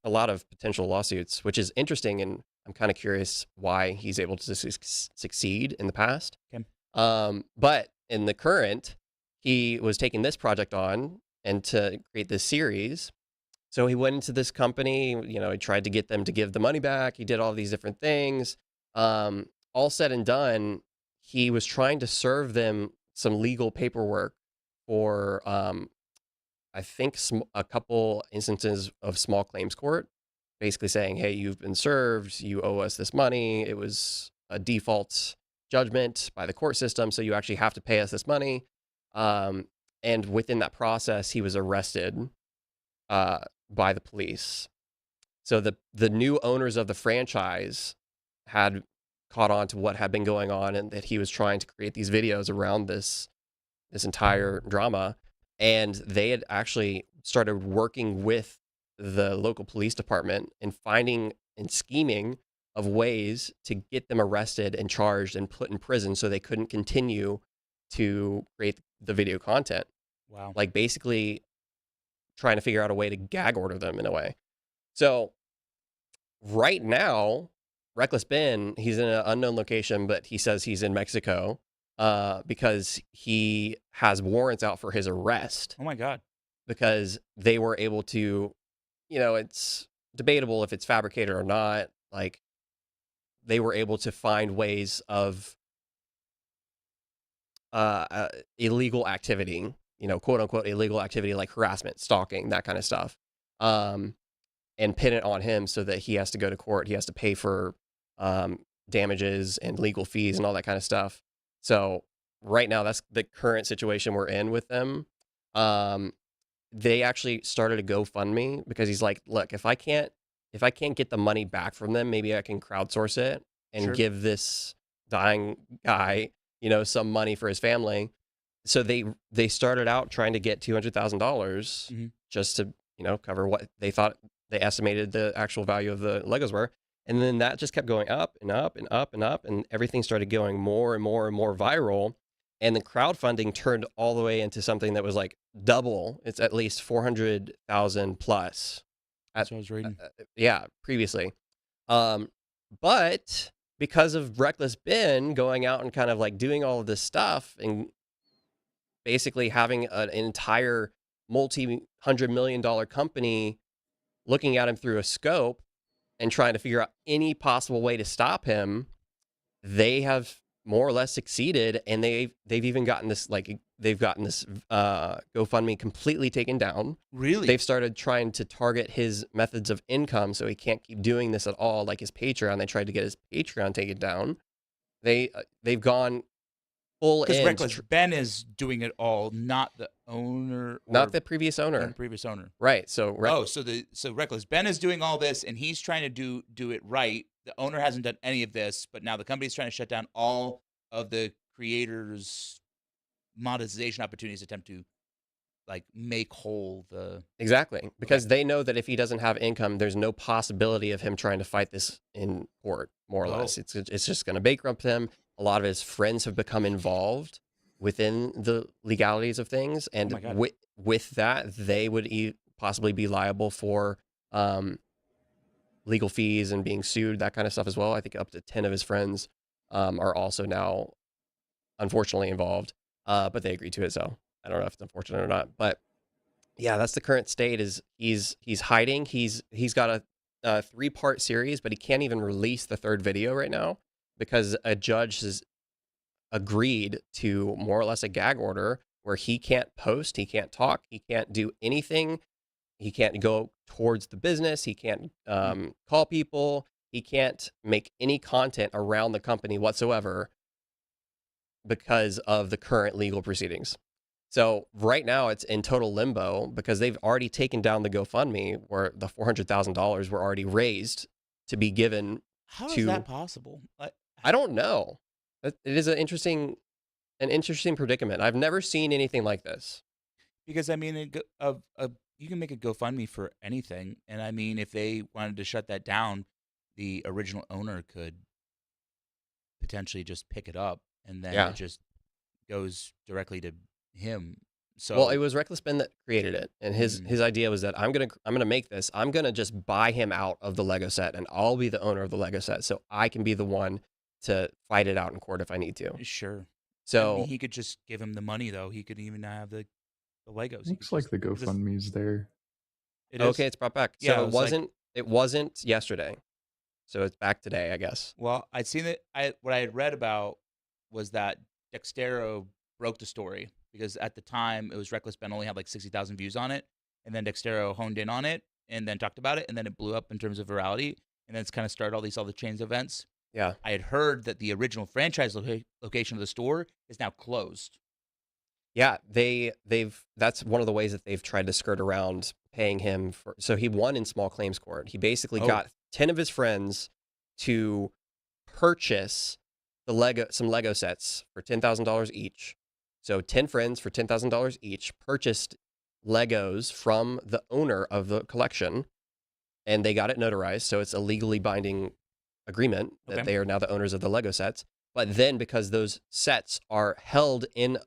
a lot of potential lawsuits, which is interesting. And I'm kind of curious why he's able to succeed in the past. Okay. But in the current, he was taking this project on and to create this series. So he went into this company, he tried to get them to give the money back. He did all these different things. All said and done, he was trying to serve them some legal paperwork for, I think, a couple instances of small claims court, basically saying, hey, you've been served, you owe us this money. It was a default judgment by the court system, so you actually have to pay us this money. And within that process, he was arrested by the police. So the new owners of the franchise had caught on to what had been going on and that he was trying to create these videos around this entire drama. And they had actually started working with the local police department and finding and scheming of ways to get them arrested and charged and put in prison so they couldn't continue to create the video content. Wow. Like basically trying to figure out a way to gag order them in a way. So right now, Reckless Ben, he's in an unknown location, but he says he's in Mexico because he has warrants out for his arrest. Oh my God. Because they were able to, it's debatable if it's fabricated or not. Like they were able to find ways of illegal activity, quote unquote illegal activity like harassment, stalking, that kind of stuff, and pin it on him so that he has to go to court. He has to pay for damages and legal fees and all that kind of stuff. So right now, that's the current situation we're in with them. They actually started a GoFundMe because he's like, look, if I can't get the money back from them, maybe I can crowdsource it and give this dying guy, some money for his family. So they started out trying to get $200,000 just to, cover what they thought they estimated the actual value of the Legos were. And then that just kept going up and up and up and up, and everything started going more and more and more viral. And the crowdfunding turned all the way into something that was like double. It's at least 400,000 plus. That's what I was reading. Previously. But because of Reckless Ben going out and kind of like doing all of this stuff and basically having an entire multi-$100 million company looking at him through a scope and trying to figure out any possible way to stop him, they have more or less succeeded, and they've even gotten this GoFundMe completely taken down. Really? They've started trying to target his methods of income so he can't keep doing this at all, like his Patreon. They tried to get his Patreon taken down. They've gone full in. Because Reckless Ben is doing it all, not the owner. Not the previous owner. The previous owner. Right. So so Reckless Ben is doing all this, and he's trying to do it right. The owner hasn't done any of this, but now the company's trying to shut down all of the creators' monetization opportunities, attempt to like make whole the... Exactly. Because they know that if he doesn't have income, there's no possibility of him trying to fight this in court, more or less. It's just going to bankrupt him. A lot of his friends have become involved within the legalities of things. And with that, they would possibly be liable for legal fees and being sued, that kind of stuff as well. I think up to 10 of his friends are also now unfortunately involved, but they agreed to it. So I don't know if it's unfortunate or not, but yeah, that's the current state. Is he's hiding. He's got a 3-part series, but he can't even release the 3rd video right now because a judge has agreed to more or less a gag order where he can't post, he can't talk, he can't do anything. He can't go towards the business. He can't call people. He can't make any content around the company whatsoever because of the current legal proceedings. So right now it's in total limbo because they've already taken down the GoFundMe where the $400,000 were already raised to be given. How is that possible? I don't know. It is an interesting predicament. I've never seen anything like this. Because I mean, you can make a GoFundMe for anything, and I mean, if they wanted to shut that down, the original owner could potentially just pick it up, and then it just goes directly to him. So, well, it was Reckless Ben that created it, and his idea was that I'm gonna make this. I'm gonna just buy him out of the Lego set, and I'll be the owner of the Lego set, so I can be the one to fight it out in court if I need to. Sure. So I mean, he could just give him the money, though. He could even have the Legos. Looks like the GoFundMe's there. Okay, it's brought back. Yeah, So it wasn't yesterday. So it's back today, I guess. Well, I'd seen it. What I had read about was that Dextero broke the story because at the time it was Reckless Ben only had like 60,000 views on it, and then Dextero honed in on it and then talked about it, and then it blew up in terms of virality, and then it's kind of started all these other chains of events. Yeah, I had heard that the original franchise location of the store is now closed. Yeah, that's one of the ways that they've tried to skirt around paying him for. So he won in small claims court. He basically got 10 of his friends to purchase some Lego sets for $10,000 each. So 10 friends for $10,000 each purchased Legos from the owner of the collection, and they got it notarized. So it's a legally binding agreement that they are now the owners of the Lego sets. But then because those sets are held in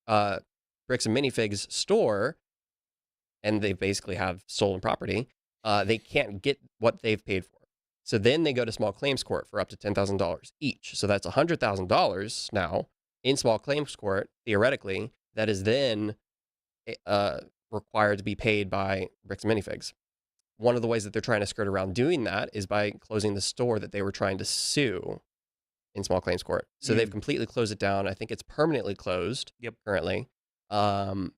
Bricks and Minifigs store, and they basically have stolen property, they can't get what they've paid for. So then they go to small claims court for up to $10,000 each. So that's $100,000 now in small claims court, theoretically, that is then required to be paid by Bricks and Minifigs. One of the ways that they're trying to skirt around doing that is by closing the store that they were trying to sue in small claims court. So they've completely closed it down. I think it's permanently closed currently. And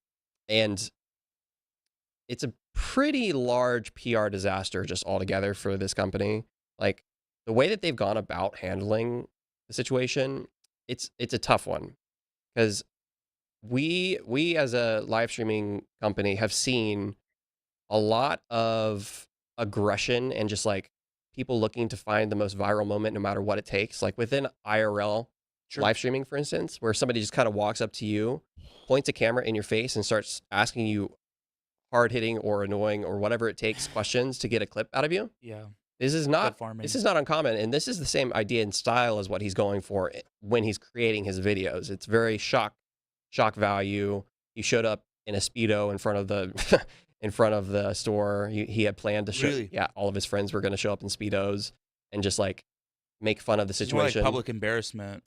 it's a pretty large PR disaster just altogether for this company. Like the way that they've gone about handling the situation, it's a tough one because we as a live streaming company have seen a lot of aggression and just like people looking to find the most viral moment no matter what it takes. Like within IRL live streaming, for instance, where somebody just kind of walks up to you, points a camera in your face and starts asking you hard-hitting or annoying or whatever it takes questions to get a clip out of you. Yeah. This is not uncommon, and this is the same idea and style as what he's going for when he's creating his videos. It's very shock value. He showed up in a Speedo in front of the in front of the store. He had planned to show all of his friends were going to show up in Speedos and just like make fun of the situation. It's more like public embarrassment.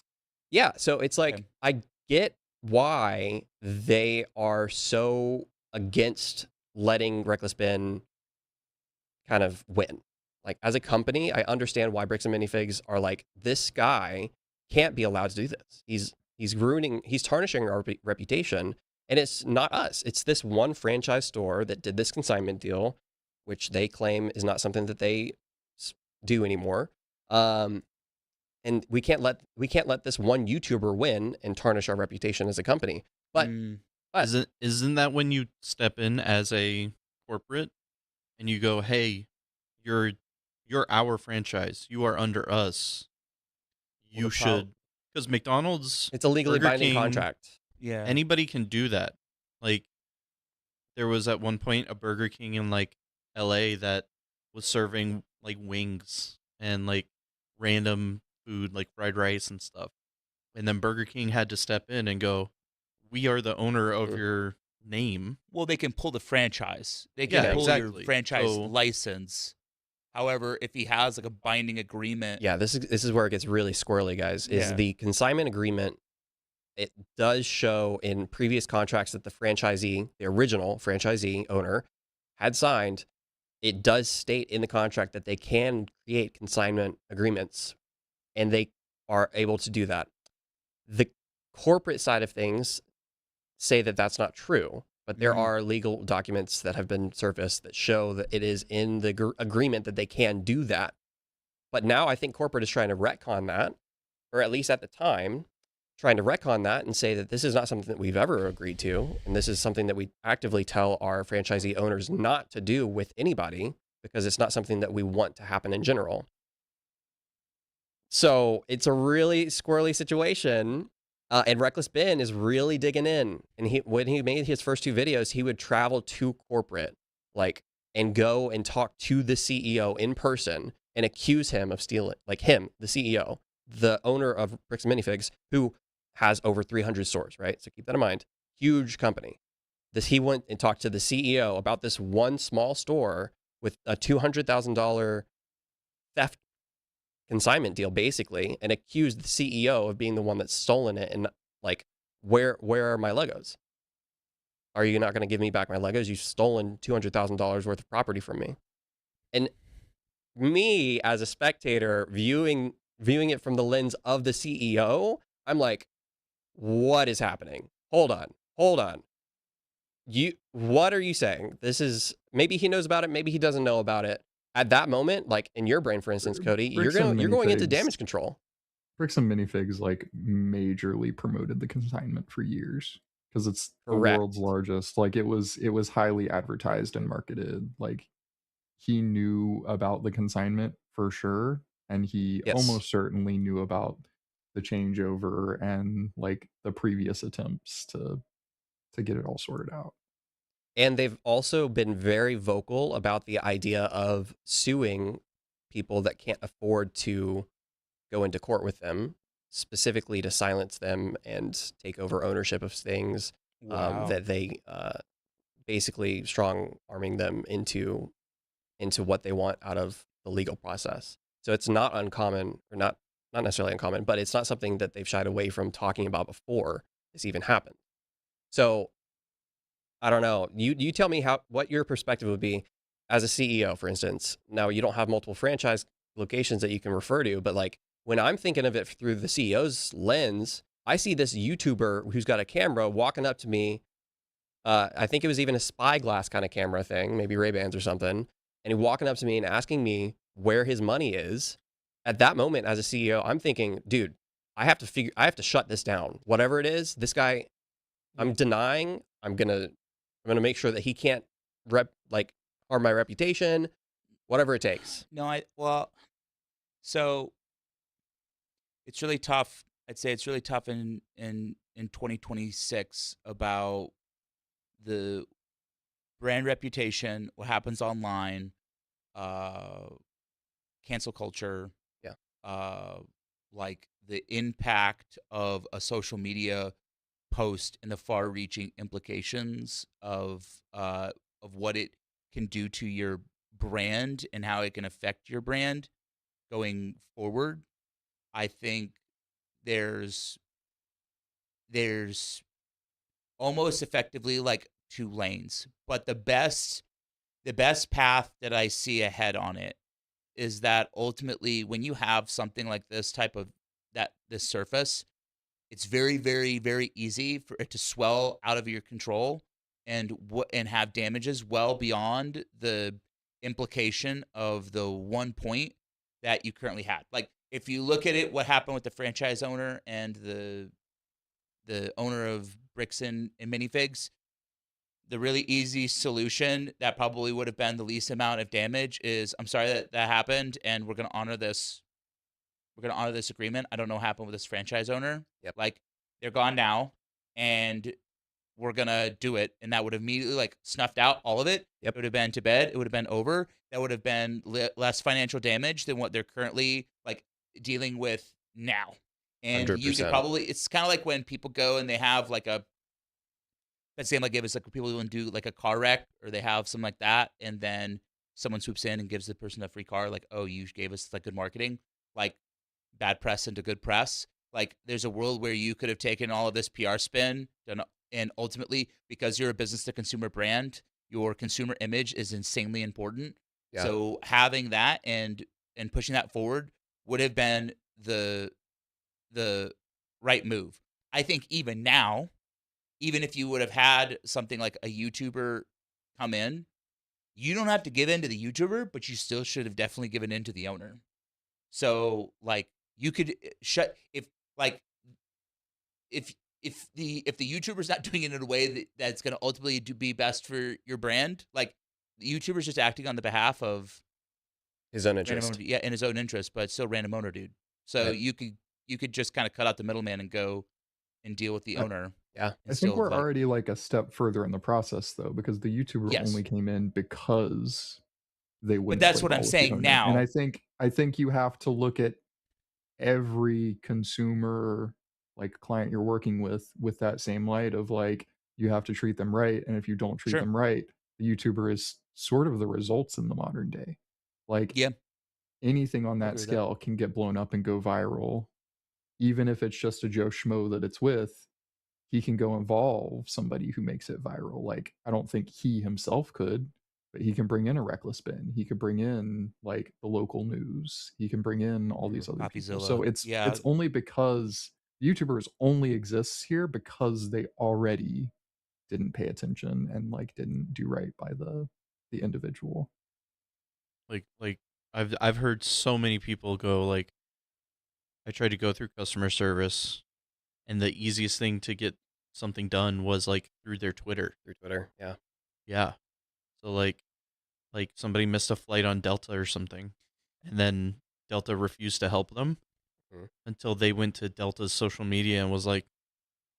Yeah, so it's like I get why they are so against letting Reckless Ben kind of win. Like as a company, I understand why Bricks and Minifigs are like, this guy can't be allowed to do this. He's tarnishing our reputation, and it's not us. It's this one franchise store that did this consignment deal, which they claim is not something that they do anymore. And we can't let this one YouTuber win and tarnish our reputation as a company. But isn't that when you step in as a corporate and you go, hey, you're our franchise, you are under us, you should, because McDonald's, it's a legally binding contract. Yeah, anybody can do that. Like there was at one point a Burger King in like LA that was serving like wings and like random food like fried rice and stuff, and then Burger King had to step in and go, we are the owner of your name. Well, they can pull the franchise. They can pull your franchise license. However, if he has like a binding agreement. Yeah, this is where it gets really squirrely, guys, is the consignment agreement. It does show in previous contracts that the franchisee, the original franchisee owner, had signed it does state in the contract that they can create consignment agreements, and they are able to do that. The corporate side of things say that that's not true, but there are legal documents that have been surfaced that show that it is in the agreement that they can do that. But now I think corporate is trying to retcon that, or at least at the time, trying to retcon that and say that this is not something that we've ever agreed to. And this is something that we actively tell our franchisee owners not to do with anybody, because it's not something that we want to happen in general. So it's a really squirrely situation. And Reckless Ben is really digging in. And when he made his first 2 videos, he would travel to corporate, and go and talk to the CEO in person and accuse him of stealing, him, the CEO, the owner of Bricks and Minifigs, who has over 300 stores, right? So keep that in mind. Huge company. He went and talked to the CEO about this one small store with a $200,000 theft consignment deal, basically, and accused the CEO of being the one that's stolen it. And where are my Legos? Are you not going to give me back my Legos? You've stolen $200,000 worth of property from me. And me as a spectator viewing it from the lens of the CEO, I'm like, what is happening? Hold on. What are you saying? This is, maybe he knows about it, maybe he doesn't know about it. At that moment, in your brain, for instance, Cody, you're going into damage control. Bricks and Minifigs majorly promoted the consignment for years because it's the world's largest. It was highly advertised and marketed. He knew about the consignment for sure, and he almost certainly knew about the changeover and the previous attempts to get it all sorted out. And they've also been very vocal about the idea of suing people that can't afford to go into court with them, specifically to silence them and take over ownership of things. That they basically strong arming them into what they want out of the legal process. So it's not uncommon, or not necessarily uncommon, but it's not something that they've shied away from talking about before this even happened. So I don't know. You tell me what your perspective would be as a CEO, for instance. Now, you don't have multiple franchise locations that you can refer to, but when I'm thinking of it through the CEO's lens, I see this YouTuber who's got a camera walking up to me. I think it was even a spyglass kind of camera thing, maybe Ray-Bans or something. And he walking up to me and asking me where his money is. At that moment, as a CEO, I'm thinking, dude, I have to shut this down. Whatever it is, this guy, I'm denying. I'm gonna make sure that he can't harm my reputation, whatever it takes. So it's really tough. I'd say it's really tough in 2026 about the brand reputation, what happens online, cancel culture, the impact of a social media post and the far-reaching implications of what it can do to your brand and how it can affect your brand going forward. I think there's almost effectively 2 lanes, but the best path that I see ahead on it is that ultimately, when you have something like this this surface, it's very, very, very easy for it to swell out of your control and have damages well beyond the implication of the 1 point that you currently had. If you look at it, what happened with the franchise owner and the owner of Bricks and Minifigs, the really easy solution that probably would have been the least amount of damage is, I'm sorry that happened, and we're going to honor this. We're going to honor this agreement. I don't know what happened with this franchise owner. Yep. They're gone now, and we're going to do it. And that would have immediately snuffed out all of it. Yep. It would have been to bed. It would have been over. That would have been less financial damage than what they're currently dealing with now. And 100%. You could probably, it's kind of like when people go and they have let's say if it's people who do a car wreck, or they have something like that, and then someone swoops in and gives the person a free car, oh, you gave us good marketing, bad press into good press. There's a world where you could have taken all of this PR spin, and ultimately, because you're a business to consumer brand, your consumer image is insanely important. Yeah. So having that and pushing that forward would have been the right move. I think even now, even if you would have had something like a YouTuber come in, you don't have to give in to the YouTuber, but you still should have definitely given in to the owner. So like you could shut if if the YouTuber's not doing it in a way that's going to ultimately be best for your brand, like the YouTuber's just acting on the behalf of His own random interest. owner, yeah, in his own interest, but it's still random owner, dude. So Right. you could just kind of cut out the middleman and go and deal with the I, owner Yeah. I and think still we're like already like a step further in the process though, because the YouTuber only yes. came in because they But wouldn't that's play what I'm ball with the saying owner. And now. I think you have to look at every consumer like client you're working with that same light of like you have to treat them right, and if you don't treat Sure. them right, the YouTuber is sort of the results in the modern day. Like Yeah, anything on I that agree with that. scale can get blown up and go viral, even if it's just a Joe Schmo that it's with. He can go involve somebody who makes it viral. Like I don't think he himself could, but he can bring in a reckless bin. He could bring in like the local news. He can bring in all these other people. So Copyzilla. Yeah, it's only because YouTubers only exists here because they already didn't pay attention and like didn't do right by the individual. Like I've heard so many people go like, I tried to go through customer service, and the easiest thing to get something done was like through their Twitter. Through Twitter. Yeah. Yeah. So like somebody missed a flight on Delta or something, and then Delta refused to help them Mhm. until they went to Delta's social media and was like,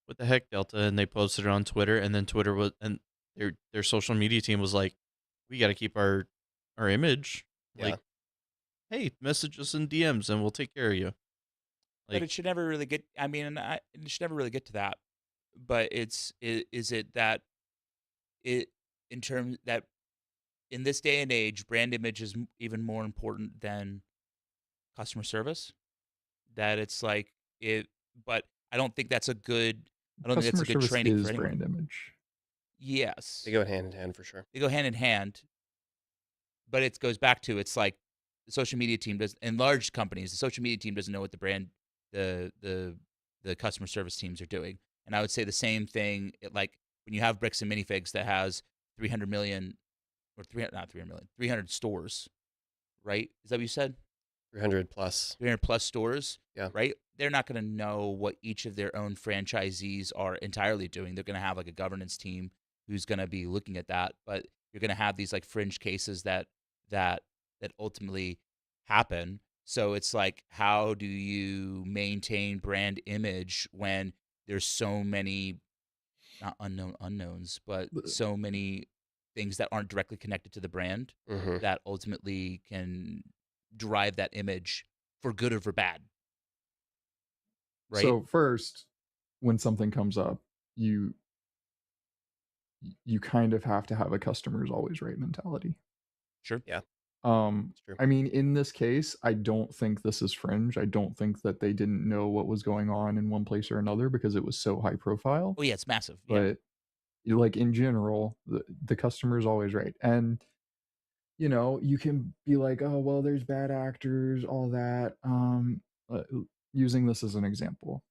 "What the heck, Delta?" And they posted it on Twitter, and then Twitter was and their social media team was like, "We got to keep our image. Yeah. Like, hey, message us in DMs, and we'll take care of you." but Like, it should never really get. I mean, it should never really get to that. But is it that it in terms that in this day and age, brand image is even more important than customer service? That it's like it, but I don't think that's a good. I don't think that's Customer a good service training for is anyone. brand image. They Yes, go hand in hand for sure. they go hand in hand, but it goes back to it's like the social media team does in large companies. The social media team doesn't know what the brand, the the the customer service teams are doing, and I would say the same thing. Like when you have Bricks and Minifigs that has 300 million or 300 not 300 million 300 stores, right? Is that what you said? 300 plus. 300 plus stores, Yeah. right? They're not going to know what each of their own franchisees are entirely doing. They're going to have like a governance team who's going to be looking at that, but you're going to have these like fringe cases that that ultimately happen. So it's like, how do you maintain brand image when there's so many not unknown unknowns, but so many things that aren't directly connected to the brand Mm-hmm. that ultimately can drive that image for good or for bad, right? So first, when something comes up, you you kind of have to have a customer's always right mentality. Sure. Yeah. It's true. I mean, in this case, I don't think this is fringe. I don't think that they didn't know what was going on in one place or another because it was so high profile. Oh yeah, it's massive. Yeah. But like in general, the customer is always right. And you can be like, oh well, there's bad actors, all that. Uh, Using this as an example,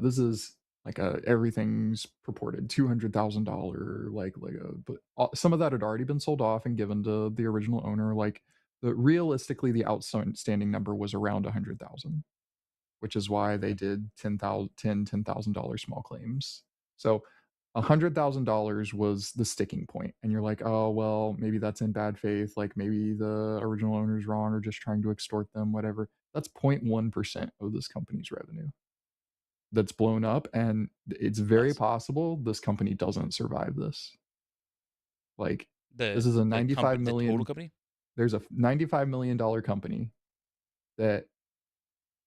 this is like a everything's purported $200,000 but some of that had already been sold off and given to the original owner. Like realistically, the outstanding number was around 100,000, which is why they Okay. did $10,000 small claims. So $100,000 was the sticking point, and you're like, oh well, maybe that's in bad faith. Like maybe the original owner's wrong or just trying to extort them, whatever. That's 0.1% of this company's revenue that's blown up, and it's very Less. possible this company doesn't survive this. Like The this is a the company, 95 the total million company. there's a $95 million company that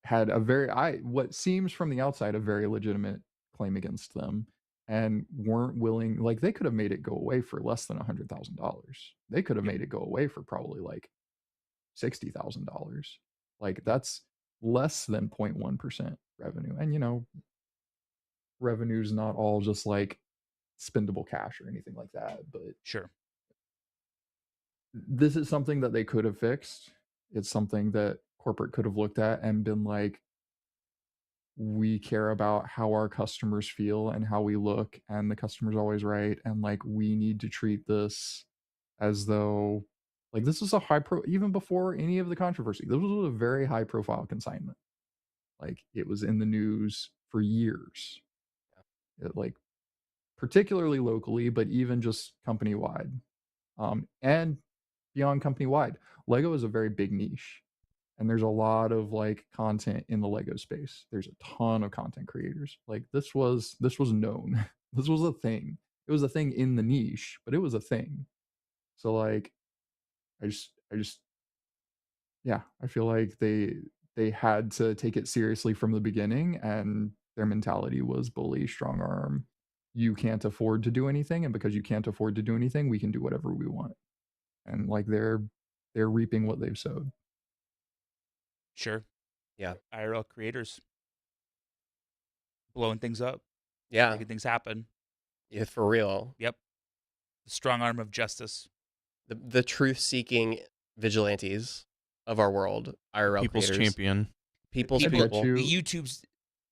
had a very I what seems from the outside a very legitimate claim against them, and weren't willing. Like they could have made it go away for less than $100,000. They could have Yep. made it go away for probably like $60,000. Like Yep. that's less than 0.1% revenue. And revenue's not all just like spendable cash or anything like that, but Sure. this is something that they could have fixed. It's something that corporate could have looked at and been like, we care about how our customers feel and how we look, and the customer's always right, and like we need to treat this as though like this is a even before any of the controversy, this was a very high profile consignment. Like it was in the news for years. Like particularly locally, but even just company wide. And beyond company wide. Lego is a very big niche. And there's a lot of like content in the Lego space. There's a ton of content creators. Like this was known. This was a thing. It was a thing in the niche, but it was a thing. So like I just yeah, I feel like they had to take it seriously from the beginning, and their mentality was bully, strong arm. You can't afford to do anything, and because you can't afford to do anything, we can do whatever we want. And like they're reaping what they've sowed. Sure. Yeah. IRL creators blowing things up, Yeah. making things happen. Yeah, for real. Yep. The strong arm of justice. The truth-seeking vigilantes of our world, IRL People's creators. champion. People's People- people. you- The YouTube's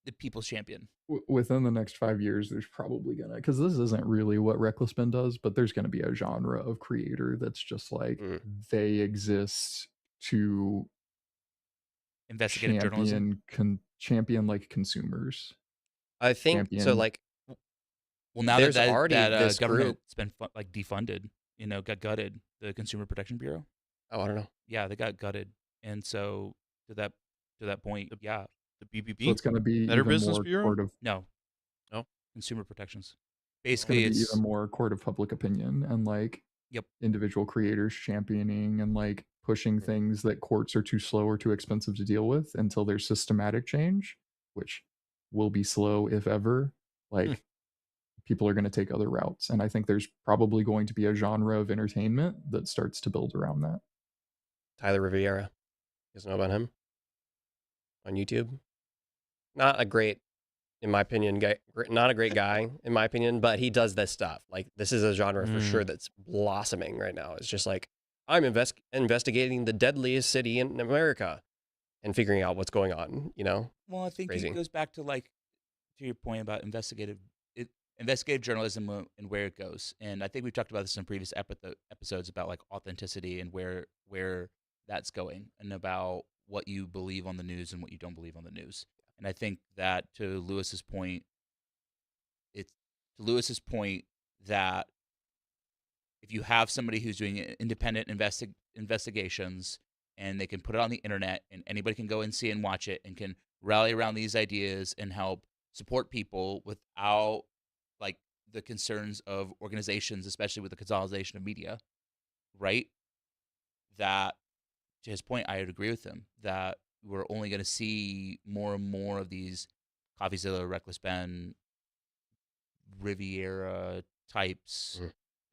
the people's champion. Within the next 5 years, there's probably gonna, because this isn't really what Reckless Ben does, but there's gonna be a genre of creator that's just like they exist to Investigative journalism. champion like consumers. I think so. champion. Like, Well, now there's that already this government's been like defunded, got gutted, the Consumer Protection Bureau. oh, I don't know. Yeah, they got gutted, and so to that point, yeah, The BBB. So it's gonna be Better even Business more Bureau? court of no, No? Consumer Protections. it's gonna Basically, be it's even more court of public opinion and like Yep. individual creators championing and like pushing things that courts are too slow or too expensive to deal with until there's systematic change, which will be slow if ever. Like people are going to take other routes, and I think there's probably going to be a genre of entertainment that starts to build around that. Tyler Riviera. You guys know about him? On YouTube? Not a great, in my opinion, guy. Not a great guy, in my opinion, but he does this stuff. Like, this is a genre for sure that's blossoming right now. It's just like, I'm investigating the deadliest city in America and figuring out what's going on, Well, I think Crazy. it goes back to your point about investigative journalism and where it goes. And I think we've talked about this in previous episodes about like authenticity and where that's going, and about what you believe on the news and what you don't believe on the news. And I think that to Lewis's point that if you have somebody who's doing independent investigations, and they can put it on the internet and anybody can go and see and watch it and can rally around these ideas and help support people without like the concerns of organizations, especially with the consolidation of media, right? That, to his point, I would agree with him that we're only going to see more and more of these CoffeeZilla, Reckless Ben, Riviera types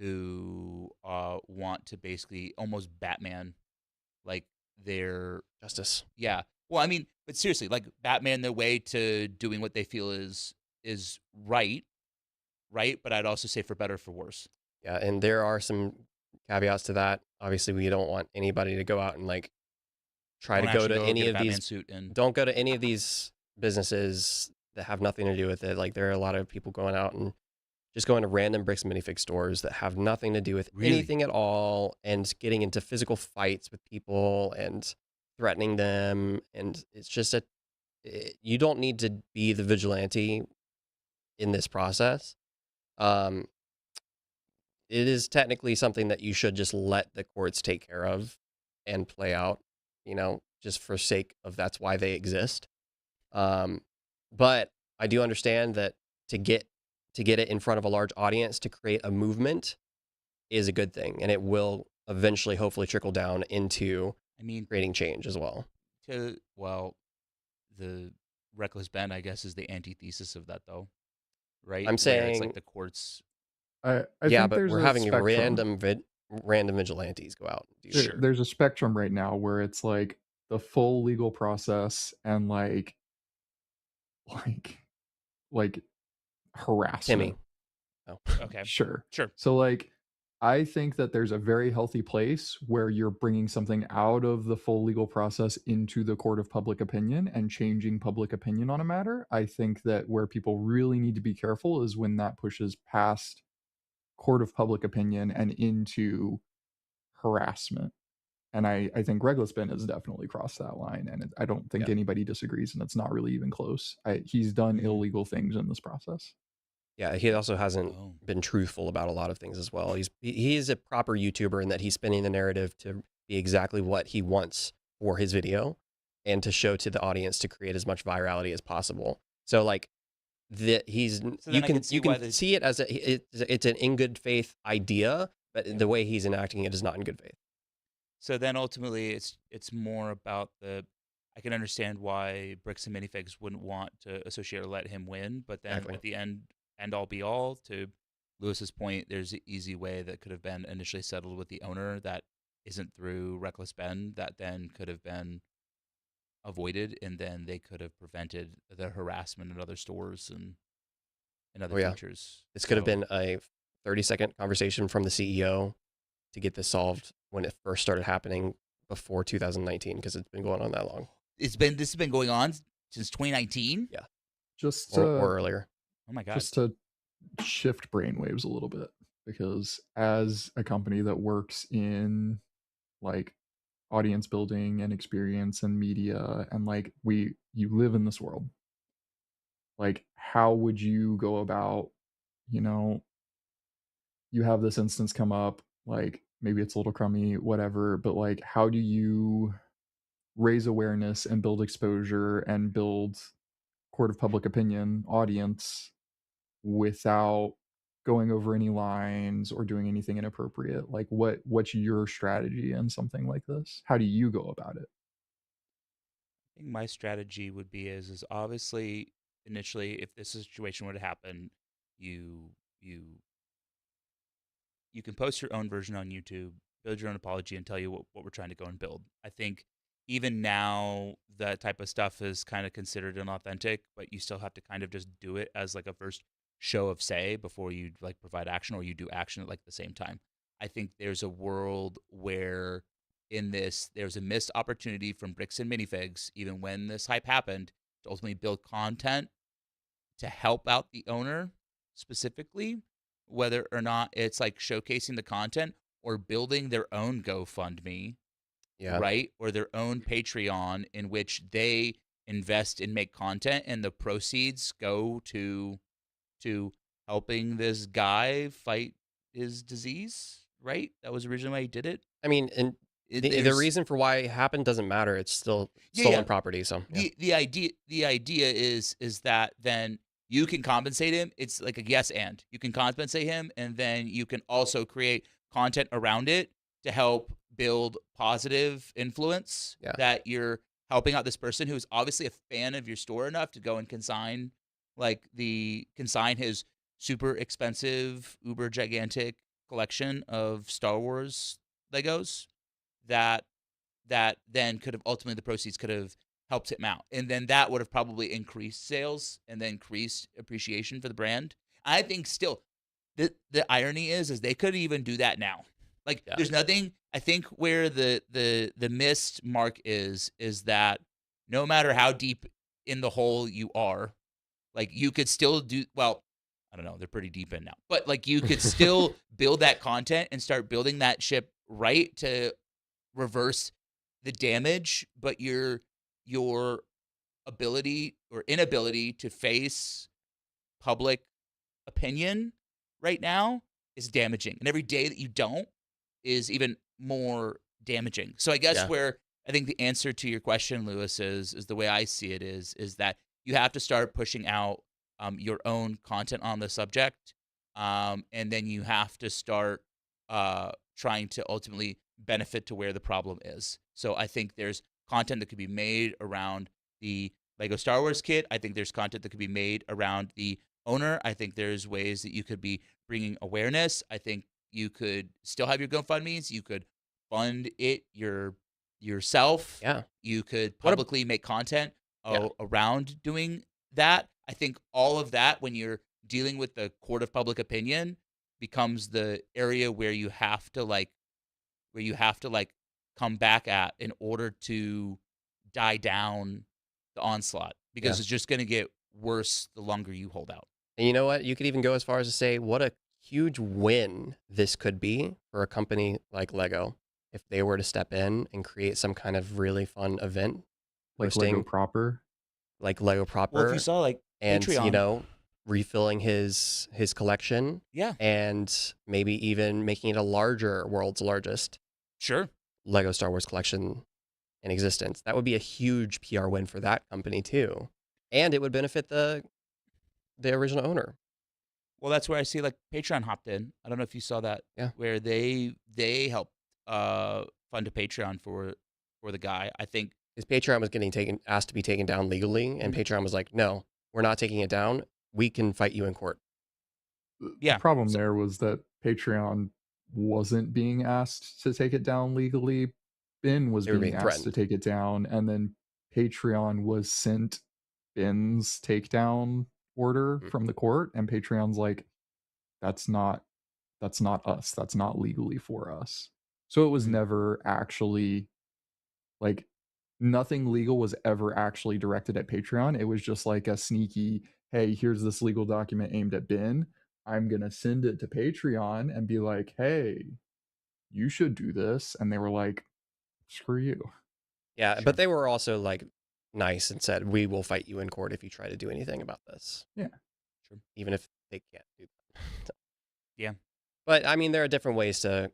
who want to basically almost Batman like their justice. Yeah. Well, I mean, but seriously, like Batman their way to doing what they feel is right? But I'd also say for better or for worse. Yeah, and there are some caveats to that. Obviously, we don't want anybody to go out and like try Don't to go actually to any get a of Batman these. suit and Don't go to any of these businesses that have nothing to do with it. Like, there are a lot of people going out and just going to random Bricks and Minifig stores that have nothing to do with Really? anything at all, and getting into physical fights with people and threatening them. And it's just you don't need to be the vigilante in this process. It is technically something that you should just let the courts take care of and play out, just for sake of that's why they exist. But I do understand that to get it in front of a large audience, to create a movement, is a good thing, and it will eventually, hopefully, trickle down into creating change as well. The Reckless Ben, I guess, is the antithesis of that, though, right? I'm Where saying it's like the courts. I yeah, think but there's we're a having spectrum. random vigilantes go out and do shit. There's a spectrum right now where it's like the full legal process and like harassment. Timmy. Oh, Okay. Sure. Sure. So like I think that there's a very healthy place where you're bringing something out of the full legal process into the court of public opinion and changing public opinion on a matter. I think that where people really need to be careful is when that pushes past court of public opinion and into harassment. And I think Reglaspin has definitely crossed that line, and I don't think Yeah. anybody disagrees, and it's not really even close. He's done illegal things in this process. Yeah, he also hasn't Oh. been truthful about a lot of things as well. He's a proper YouTuber in that he's spinning the narrative to be exactly what he wants for his video and to show to the audience to create as much virality as possible. So like he's So you then I can can see you why can they- see it as it's an in good faith idea, but the way he's enacting it is not in good faith. So then ultimately it's more about I can understand why Bricks and Minifigs wouldn't want to associate or let him win, but then Exactly. at the end all be all, to Lewis's point, there's an easy way that could have been initially settled with the owner that isn't through reckless spend, that then could have been avoided, and then they could have prevented the harassment in other stores and other Oh, yeah. features. This could have So- been a 30-second conversation from the CEO to get this solved when it first started happening before 2019, because it's been going on that long this has been going on since 2019. Just or earlier. Oh my god. just to shift brainwaves a little bit, because as a company that works in like audience building and experience and media, and like you live in this world, like how would you go about, you have this instance come up, like maybe it's a little crummy, whatever, but like how do you raise awareness and build exposure and build court of public opinion audience without going over any lines or doing anything inappropriate? Like what's your strategy in something like this? How do you go about it? I think my strategy would be is obviously initially, if this situation were to happen, you can post your own version on YouTube, build your own apology, and tell you what we're trying to go and build. I think even now that type of stuff is kind of considered inauthentic, but you still have to kind of just do it as like a first show of say before you like provide action, or you do action at like the same time. I think there's a world where in this there's a missed opportunity from Bricks and Minifigs, even when this hype happened, to ultimately build content to help out the owner specifically, whether or not it's like showcasing the content or building their own GoFundMe, Yeah. right? Or their own Patreon in which they invest and make content, and the proceeds go to helping this guy fight his disease, right? That was originally why he did it. I mean, and the reason for why it happened doesn't matter. It's still stolen property. So yeah. The idea is that then you can compensate him. It's like a yes and. You can compensate him, and then you can also create content around it to help build positive influence, that you're helping out this person who's obviously a fan of your store enough to go and consign his super expensive, uber gigantic collection of Star Wars Legos that then could have ultimately, the proceeds could have helped him out. And then that would have probably increased sales and then increased appreciation for the brand. I think still the irony is they could even do that now. Like there's nothing, I think where the missed mark is that no matter how deep in the hole you are, like you could still do, well, I don't know, they're pretty deep in now, but like you could still build that content and start building that ship right to reverse the damage, but your ability or inability to face public opinion right now is damaging, and every day that you don't is even more damaging. So I guess where I think the answer to your question, Lewis, is the way I see it is that you have to start pushing out your own content on the subject, and then you have to start trying to ultimately benefit to where the problem is. So I think there's content that could be made around the Lego Star Wars kit. I think there's content that could be made around the owner. I think there's ways that you could be bringing awareness. I think you could still have your GoFundMes. You could fund it yourself. Yeah. You could publicly make content around doing that. I think all of that, when you're dealing with the court of public opinion, becomes the area where you have to like come back at in order to die down the onslaught, because it's just going to get worse the longer you hold out. And you know what? You could even go as far as to say what a huge win this could be for a company like Lego if they were to step in and create some kind of really fun event, Like Lego proper. like Lego proper. Well, if you saw like and Patreon, refilling his collection, and maybe even making it world's largest Lego Star Wars collection in existence. That would be a huge PR win for that company too, and it would benefit the original owner. Well, that's where I see like Patreon hopped in. I don't know if you saw that. Yeah. Where they helped fund a Patreon for the guy. I think his Patreon was getting asked to be taken down legally, and Patreon was like, "No, we're not taking it down. We can fight you in court." The problem there was that Patreon wasn't being asked to take it down legally. Ben was being asked to take it down, and then Patreon was sent Ben's takedown order from the court, and Patreon's like, that's not us. That's not legally for us. So it was never actually like, nothing legal was ever actually directed at Patreon. It was just like a sneaky, hey, here's this legal document aimed at Ben. I'm going to send it to Patreon and be like, hey, you should do this. And they were like, screw you. Yeah, but they were also like nice and said, we will fight you in court if you try to do anything about this. Yeah. Sure. Even if they can't do that. Yeah. But I mean, there are different ways to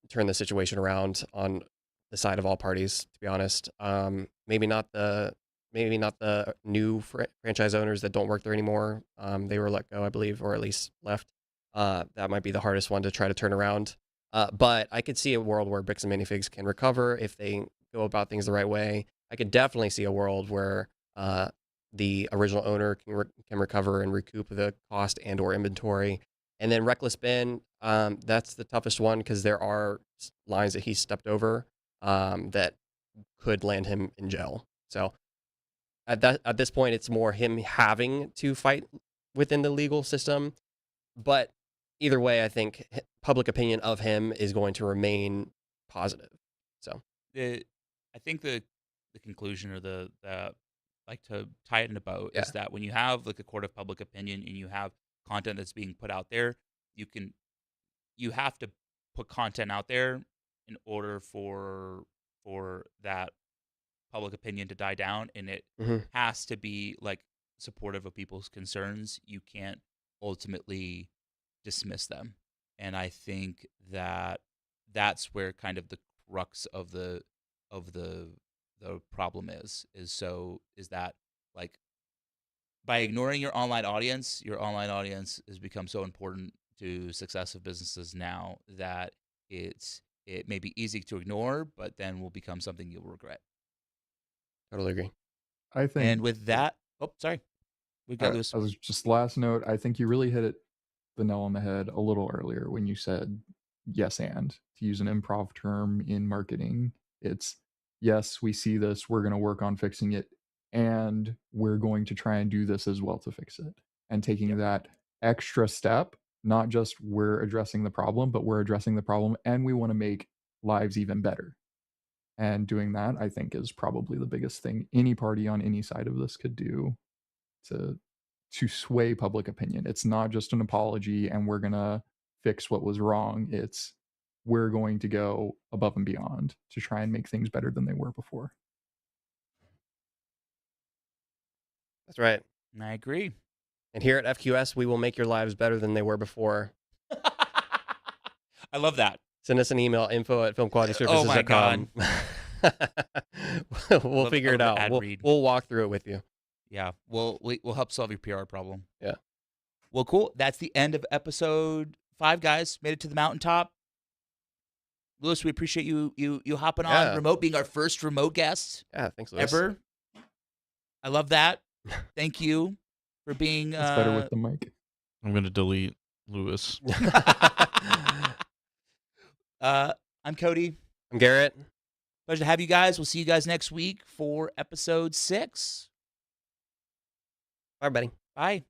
turn the situation around on the side of all parties, to be honest. Maybe not the new franchise owners that don't work there anymore. They were let go, I believe, or at least left. That might be the hardest one to try to turn around. But I could see a world where Bricks and Minifigs can recover if they go about things the right way. I could definitely see a world where the original owner can recover and recoup the cost and or inventory. And then Reckless Ben, that's the toughest one because there are lines that he stepped over that could land him in jail. So at this point, it's more him having to fight within the legal system. But either way, I think public opinion of him is going to remain positive. So I think the conclusion or the like to tie it in a bow is that when you have like a court of public opinion and you have content that's being put out there, you have to put content out there in order for that public opinion to die down, and it has to be like supportive of people's concerns. You can't ultimately dismiss them, and I think that that's where kind of the crux of the problem is that like by ignoring your online audience has become so important to success of businesses now that it may be easy to ignore, but then will become something you'll regret. Totally agree. I think. And with that, sorry, we got Lewis. I was just last note. I think you really hit the nail on the head a little earlier when you said yes, and to use an improv term in marketing, it's yes, we see this, we're going to work on fixing it, and we're going to try and do this as well to fix it. And taking that extra step, not just we're addressing the problem, but we're addressing the problem and we want to make lives even better. And doing that, I think, is probably the biggest thing any party on any side of this could do to sway public opinion. It's not just an apology and we're going to fix what was wrong. It's we're going to go above and beyond to try and make things better than they were before. That's right. I agree. And here at FQS, we will make your lives better than they were before. I love that. Send us an email, info@filmqualityservices.com. Oh my God. We'll figure it out. We'll walk through it with you. Yeah, we'll help solve your PR problem. Yeah. Well, cool. That's the end of episode 5, guys. Made it to the mountaintop. Lewis, we appreciate you hopping on remote, being our first remote guest. Yeah, thanks, Lewis. Ever. I love that. Thank you for being. It's better with the mic. I'm gonna delete Lewis. I'm Cody. I'm Garrett. Pleasure to have you guys. We'll see you guys next week for episode 6. Bye, everybody. Bye.